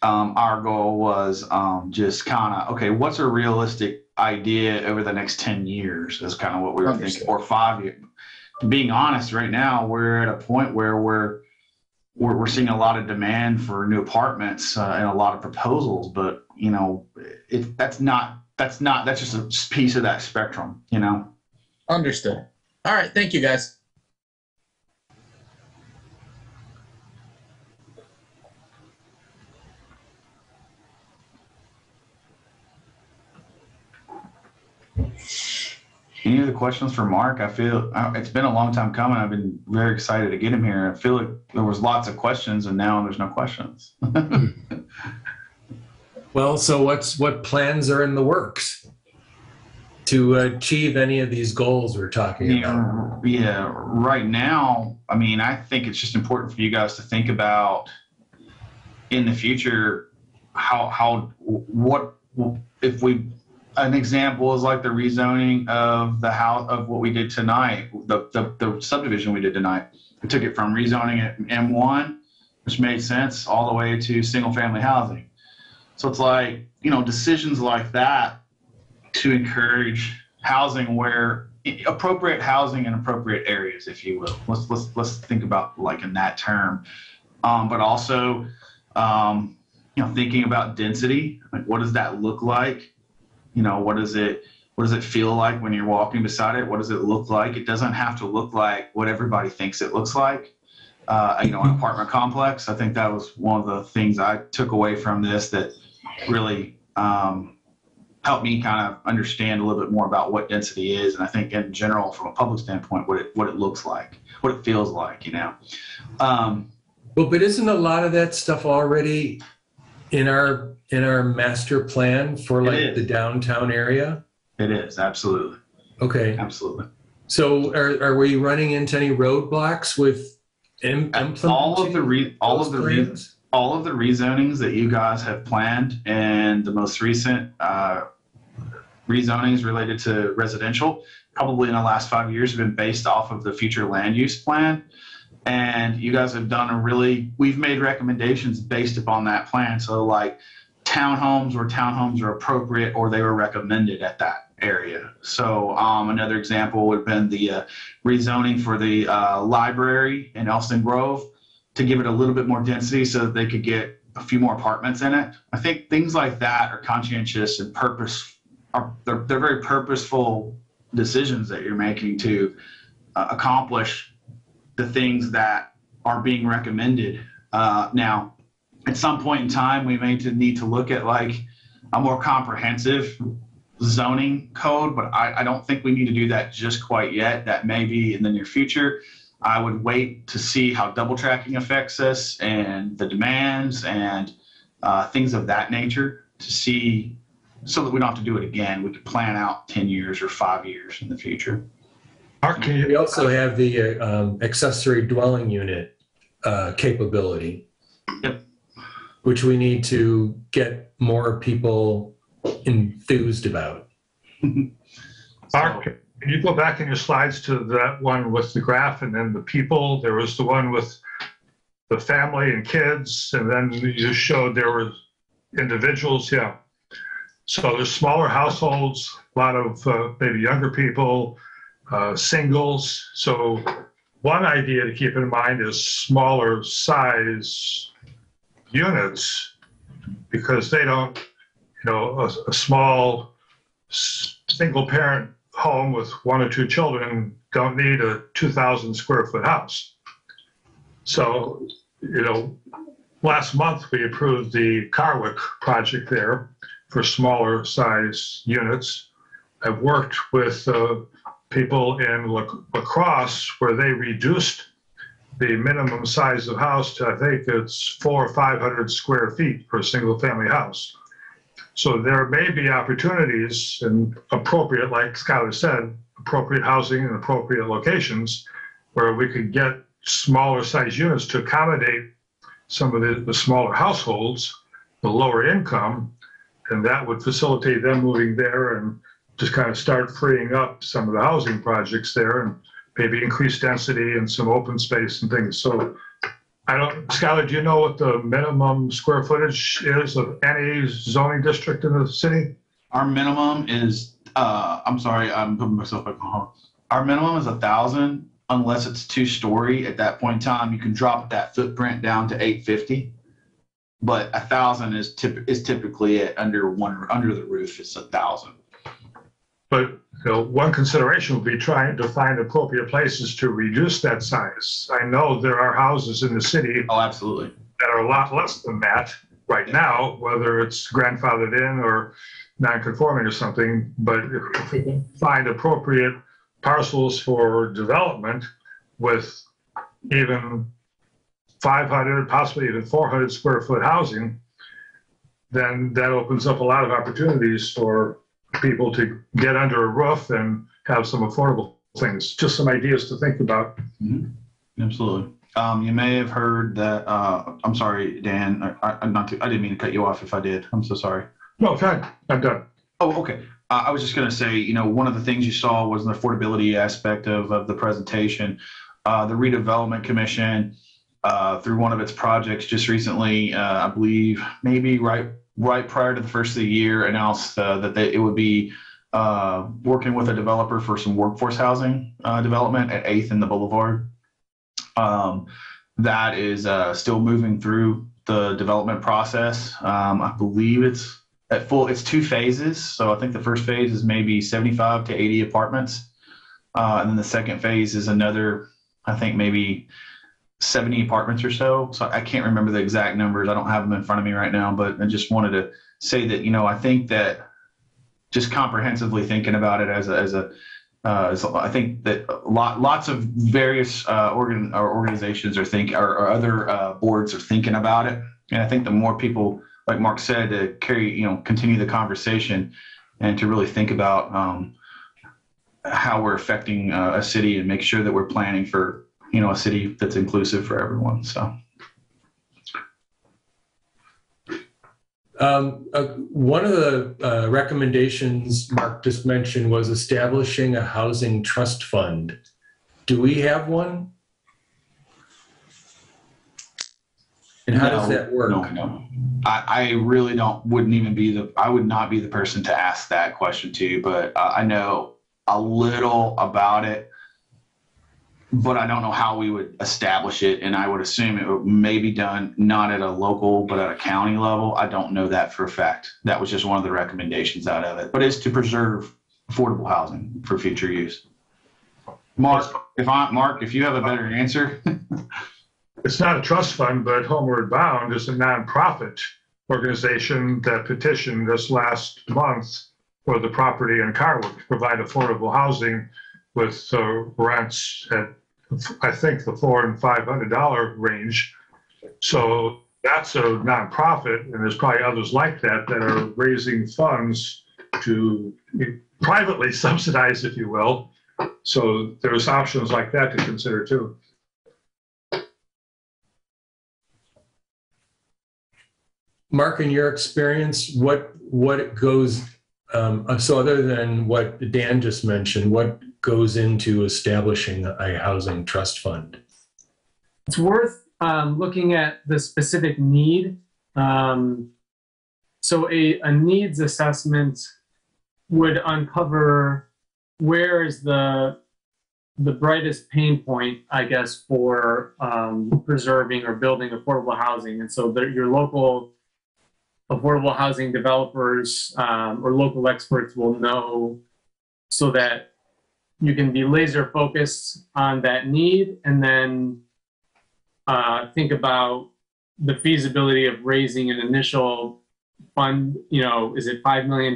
Our goal was just kind of, okay, what's a realistic idea over the next 10 years is kind of what we were thinking, or 5 years. Being honest, right now, we're at a point where we're seeing a lot of demand for new apartments and a lot of proposals, but, that's just a piece of that spectrum, Understood. All right. Thank you, guys. Any other questions for Mark? I feel it's been a long time coming. I've been very excited to get him here. I feel like there was lots of questions and now there's no questions. Well, so what plans are in the works to achieve any of these goals we're talking about? Yeah, right now, I think it's just important for you guys to think about in the future an example is like the rezoning of the house of what we did tonight, the subdivision we did tonight. We took it from rezoning at M1, which made sense, all the way to single family housing. So it's like, decisions like that to encourage housing where appropriate housing in appropriate areas, if you will. Let's think about like in that term, but also, thinking about density, like what does that look like? What does it feel like when you're walking beside it? What does it look like? It doesn't have to look like what everybody thinks it looks like. An apartment complex. I think that was one of the things I took away from this that really helped me kind of understand a little bit more about what density is. And I think in general, from a public standpoint, what it looks like, what it feels like, Well, but isn't a lot of that stuff already in our in our master plan for It like is. the downtown area? It is, absolutely. Okay. Absolutely. So are we running into any roadblocks with implementing All of the plans? all of the rezonings that you guys have planned and the most recent rezonings related to residential, probably in the last 5 years, have been based off of the future land use plan. And you guys have done we've made recommendations based upon that plan. So like townhomes where townhomes are appropriate or they were recommended at that area. So another example would have been the rezoning for the library in Elston Grove to give it a little bit more density so that they could get a few more apartments in it. I think things like that are conscientious and they're very purposeful decisions that you're making to accomplish the things that are being recommended. Now, at some point in time, we may need to look at like a more comprehensive zoning code, but I don't think we need to do that just quite yet. That may be in the near future. I would wait to see how double tracking affects us and the demands and things of that nature to see, so that we don't have to do it again. We could plan out 10 years or 5 years in the future. We also have the accessory dwelling unit capability, which we need to get more people enthused about. Mark, can you go back in your slides to that one with the graph and then the people? There was the one with the family and kids, and then you showed there were individuals. Yeah. So there's smaller households, a lot of maybe younger people, singles. So one idea to keep in mind is smaller size units, because they don't, a small single parent home with 1 or 2 children don't need a 2,000 square foot house. So, last month we approved the Carwick project there for smaller size units. I've worked with people in La Crosse where they reduced the minimum size of house to, I think it's 400 or 500 square feet for a single family house. So there may be opportunities and appropriate, like Skylar said, appropriate housing in appropriate locations where we could get smaller size units to accommodate some of the smaller households, the lower income, and that would facilitate them moving there and just kind of start freeing up some of the housing projects there and maybe increase density and some open space and things. So Skylar, do you know what the minimum square footage is of any zoning district in the city? Our minimum is, I'm sorry, I'm putting myself back on hold. Our minimum is 1,000 unless it's 2-story. At that point in time, you can drop that footprint down to 850. But 1,000 is typically it under the roof. It's 1,000. But one consideration would be trying to find appropriate places to reduce that size. I know there are houses in the city. Oh, absolutely. That are a lot less than that right now, whether it's grandfathered in or non-conforming or something. But if we can find appropriate parcels for development with even 500, possibly even 400 square foot housing, then that opens up a lot of opportunities for people to get under a roof and have some affordable things. Just some ideas to think about. Mm-hmm. Absolutely. You may have heard that, I'm sorry, Dan, I didn't mean to cut you off if I did. I'm so sorry. No, fine. I'm done. Oh, okay. I was just going to say, one of the things you saw was the affordability aspect of the presentation. The Redevelopment Commission, through one of its projects just recently, I believe maybe right prior to the first of the year, announced that it would be working with a developer for some workforce housing development at 8th and the Boulevard. That is still moving through the development process. I believe it's it's 2 phases. So I think the first phase is maybe 75 to 80 apartments. And then the second phase is another, I think maybe 70 apartments or so. So I can't remember the exact numbers. I don't have them in front of me right now, but I just wanted to say that, I think that just comprehensively thinking about it I think that lots of various organizations or other boards are thinking about it. And I think the more people like Mark said, to continue the conversation and to really think about how we're affecting a city and make sure that we're planning for, a city that's inclusive for everyone. So. One of the recommendations Mark just mentioned was establishing a housing trust fund. Do we have one? And how does that work? No. I really I would not be the person to ask that question to you, but I know a little about it, but I don't know how we would establish it. And I would assume it may be done not at a local, but at a county level. I don't know that for a fact. That was just one of the recommendations out of it, but it's to preserve affordable housing for future use. Mark, if you have a better answer. It's not a trust fund, but Homeward Bound is a nonprofit organization that petitioned this last month for the property in Carwood to provide affordable housing with rents at, I think, the $400 and $500 range. So that's a nonprofit, and there's probably others like that that are raising funds to privately subsidize, if you will. So there's options like that to consider too. Mark, in your experience, what goes, so other than what Dan just mentioned, what goes into establishing a housing trust fund? It's worth looking at the specific need. So a needs assessment would uncover where is the brightest pain point, I guess, for preserving or building affordable housing. And so your local affordable housing developers or local experts will know, so that you can be laser focused on that need, and then think about the feasibility of raising an initial fund. Is it $5 million,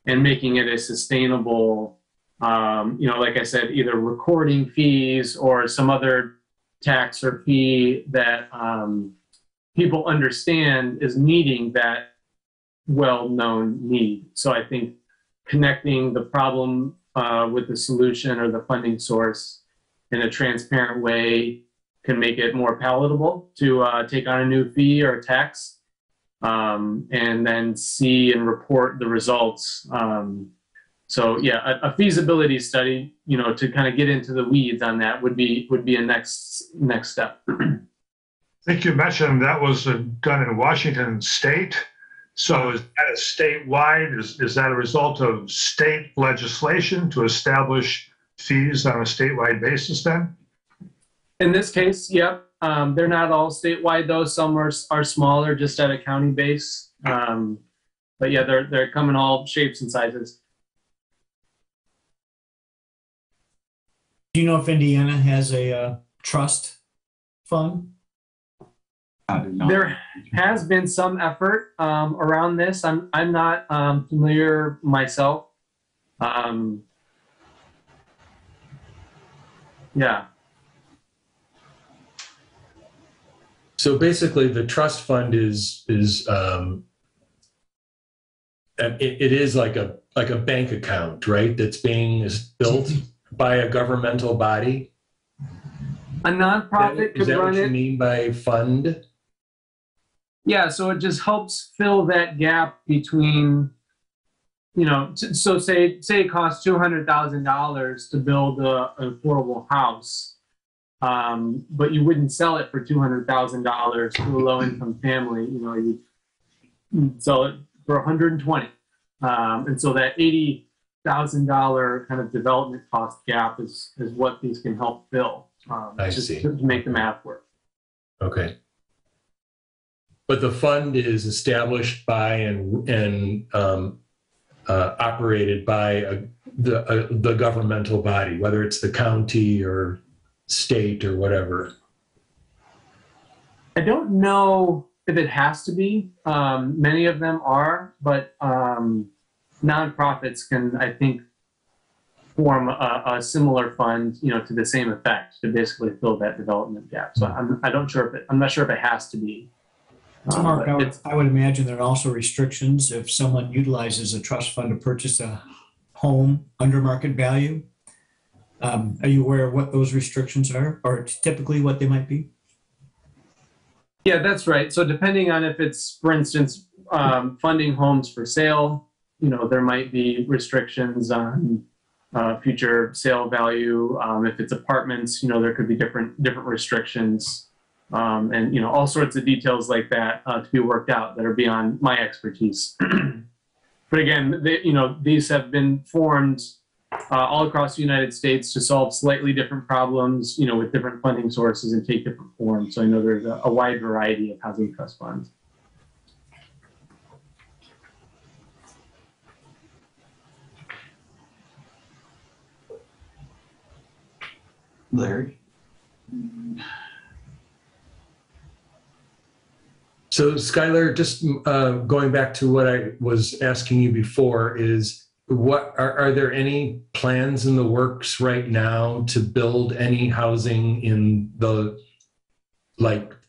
and making it a sustainable, like I said, either recording fees or some other tax or fee that people understand is meeting that well-known need. So I think connecting the problem with the solution or the funding source in a transparent way can make it more palatable to take on a new fee or tax, and then see and report the results. So yeah, a feasibility study, to kind of get into the weeds on that would be a next step. I think you mentioned that was done in Washington State. So is that a statewide? Is that a result of state legislation to establish fees on a statewide basis then? In this case, yep. They're not all statewide though. Some are smaller, just at a county base. But yeah, they're come in all shapes and sizes. Do you know if Indiana has a trust fund? There has been some effort around this. I'm not familiar myself. Yeah. So basically, the trust fund is it is like a bank account, right? That's being built by a governmental body. A nonprofit could run it. Is that what you mean by fund? Yeah, so it just helps fill that gap between, so say it costs $200,000 to build an affordable house, but you wouldn't sell it for $200,000 to a low-income family. You'd sell it for $120,000, and so that $80,000 kind of development cost gap is what these can help fill. I see. To make the math work. Okay. But the fund is established by and operated by the governmental body, whether it's the county or state or whatever. I don't know if it has to be. Many of them are, but nonprofits can, I think, form a similar fund, to the same effect, to basically fill that development gap. So I'm not sure if it has to be. So Mark, I would imagine there are also restrictions if someone utilizes a trust fund to purchase a home under market value. Are you aware of what those restrictions are, or typically what they might be? Yeah, that's right. So depending on if it's, for instance, funding homes for sale, there might be restrictions on future sale value. If it's apartments, there could be different restrictions. And all sorts of details like that to be worked out that are beyond my expertise. But again, these have been formed all across the United States to solve slightly different problems, with different funding sources and take different forms. So I know there's a wide variety of housing trust funds. Larry? So Skylar, just going back to what I was asking you before, is what are there any plans in the works right now to build any housing in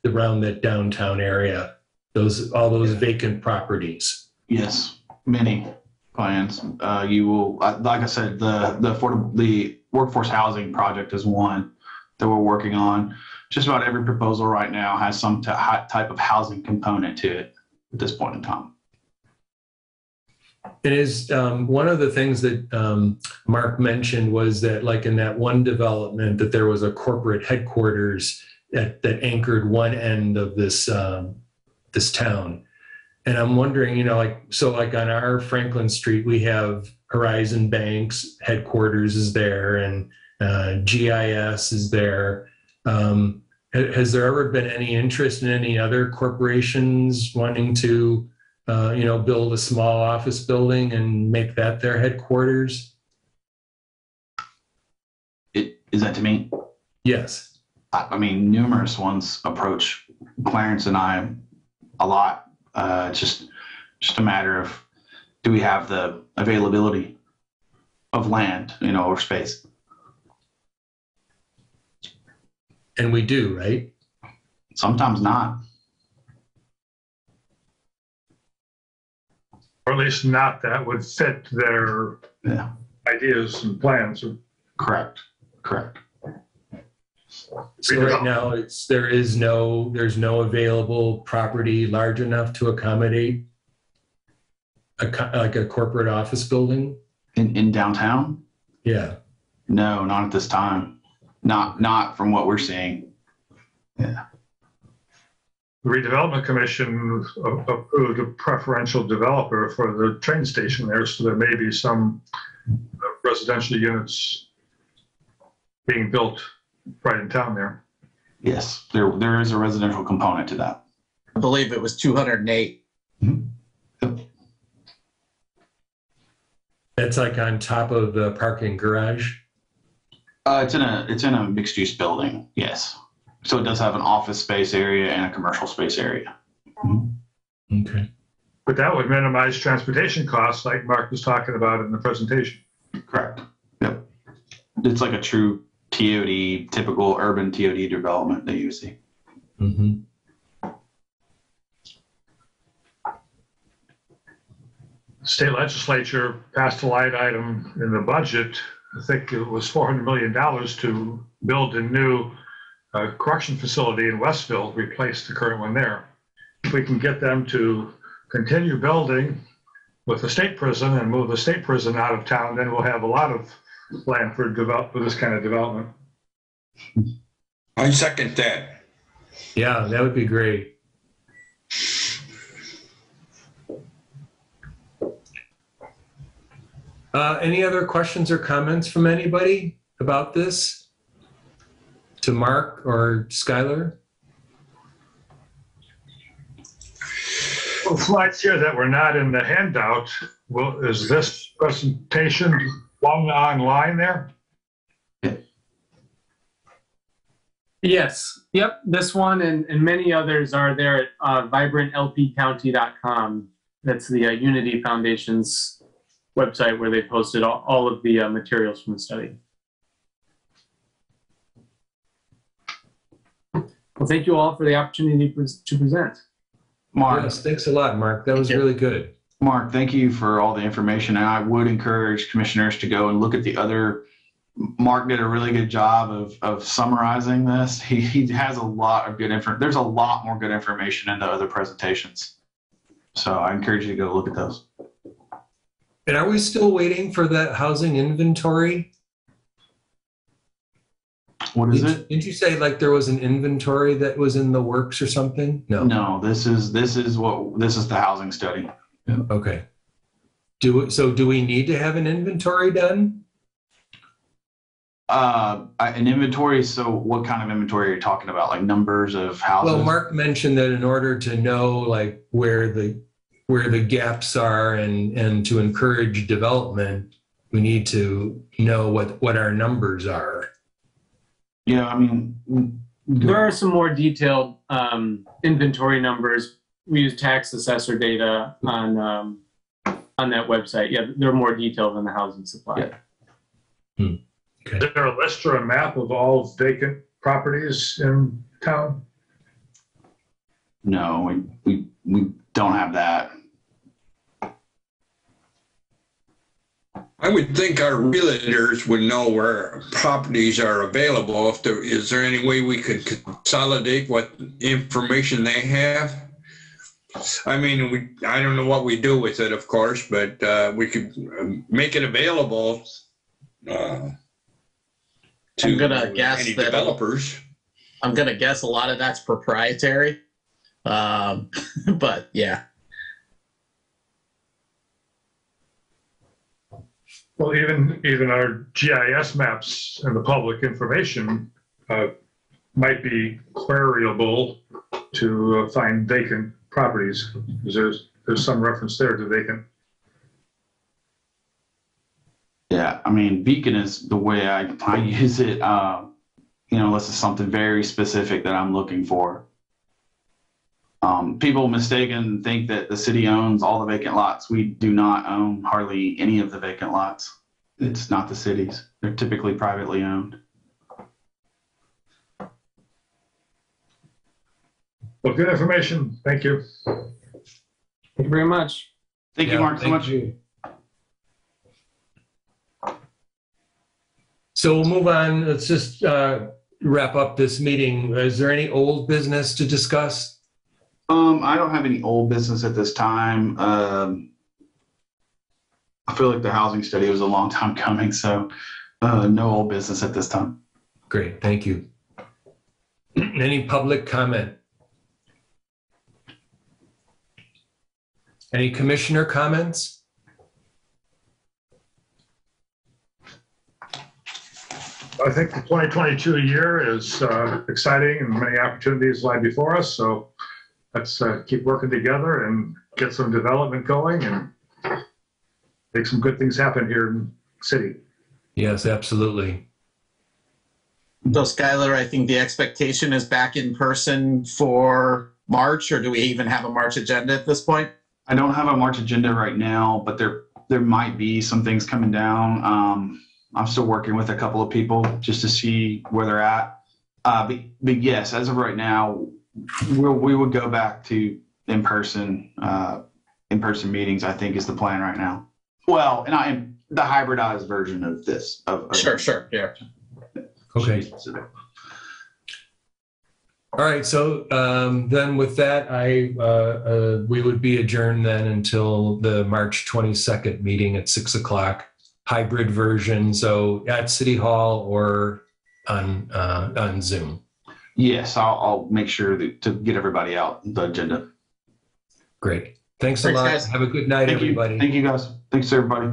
around that downtown area, all those vacant properties? Yes, many plans. You will, like I said, the workforce housing project is one that we're working on. Just about every proposal right now has some type of housing component to it at this point in time. It is one of the things that Mark mentioned was that, like in that one development, that there was a corporate headquarters that anchored one end of this this town. And I'm wondering, like on our Franklin Street, we have Horizon Bank's headquarters is there, and GIS is there. Has there ever been any interest in any other corporations wanting to, build a small office building and make that their headquarters? Is that to me? Yes. I mean, numerous ones approach Clarence and I a lot. It's just a matter of, do we have the availability of land, or space? And we do, right? Sometimes not. Or at least not that would fit their ideas and plans. Correct. So right now there's no available property large enough to accommodate like a corporate office building in downtown. Yeah. No, not at this time. Not from what we're seeing. Yeah. The Redevelopment Commission approved a preferential developer for the train station there, so there may be some residential units being built right in town there. Yes, there is a residential component to that. I believe it was 208. Mm-hmm. That's like on top of the parking garage? It's in a mixed use building, yes. So it does have an office space area and a commercial space area. Mm-hmm. Okay. But that would minimize transportation costs like Mark was talking about in the presentation. Correct. Yep. It's like a true TOD, typical urban TOD development that you see. Mm-hmm. State legislature passed a line item in the budget. I think it was $400 million to build a new correction facility in Westville, replace the current one there. If we can get them to continue building with the state prison and move the state prison out of town, then we'll have a lot of land for this kind of development. I second that. Yeah, that would be great. Any other questions or comments from anybody about this? To Mark or Skylar? Well, slides here that were not in the handout. Well, is this presentation one online there? Yes. Yep. This one and many others are there at vibrantlpcounty.com. That's the Unity Foundation's website where they posted all of the materials from the study. Well, thank you all for the opportunity to present. Mark. Yes, thanks a lot, Mark. That was really good. Mark, thank you for all the information. And I would encourage commissioners to go and look at the other. Mark did a really good job of summarizing this. He has a lot of good information. There's a lot more good information in the other presentations. So I encourage you to go look at those. And are we still waiting for that housing inventory? What is it? Didn't you say like there was an inventory that was in the works or something? No, this is the housing study. Yeah. Okay. Do we need to have an inventory done? An inventory. So what kind of inventory are you talking about? Like numbers of houses? Well, Mark mentioned that in order to know like where the gaps are and to encourage development, we need to know what our numbers are. Yeah, I mean, there are some more detailed inventory numbers. We use tax assessor data on that website. Yeah, they're more detailed than the housing supply. Yeah. Is there a list or a map of all vacant properties in town? No, we don't have that. I would think our realtors would know where properties are available. Is there any way we could consolidate what information they have? I mean, I don't know what we do with it, of course, but we could make it available to I'm gonna guess any that developers. I'm gonna guess a lot of that's proprietary, but yeah. Well, even our GIS maps and the public information might be queryable to find vacant properties. There's some reference there to vacant. Yeah, I mean, Beacon is the way I use it. Unless it's something very specific that I'm looking for. People mistaken think that the city owns all the vacant lots. We do not own hardly any of the vacant lots. It's not the city's. They're typically privately owned. Well, good information. Thank you. Thank you very much. Thank you, Mark, so much. So we'll move on. Let's just wrap up this meeting. Is there any old business to discuss? I don't have any old business at this time. I feel like the housing study was a long time coming, so no old business at this time. Great, thank you. Any public comment? Any commissioner comments? I think the 2022 year is exciting and many opportunities lie before us. So let's keep working together and get some development going and make some good things happen here in the city. Yes, absolutely. So Skylar, I think the expectation is back in person for March, or do we even have a March agenda at this point? I don't have a March agenda right now, but there might be some things coming down. I'm still working with a couple of people just to see where they're at. But yes, as of right now, we would go back to in-person meetings, I think is the plan right now. Well, and the hybridized version of this. Sure, yeah. Okay. All right, so then with that, we would be adjourned then until the March 22nd meeting at 6 o'clock, hybrid version, so at City Hall or on Zoom. Yes, I'll make sure to get everybody out the agenda. Great. Thanks a lot. Guys. Have a good night, everybody. Thank you, guys. Thanks, everybody.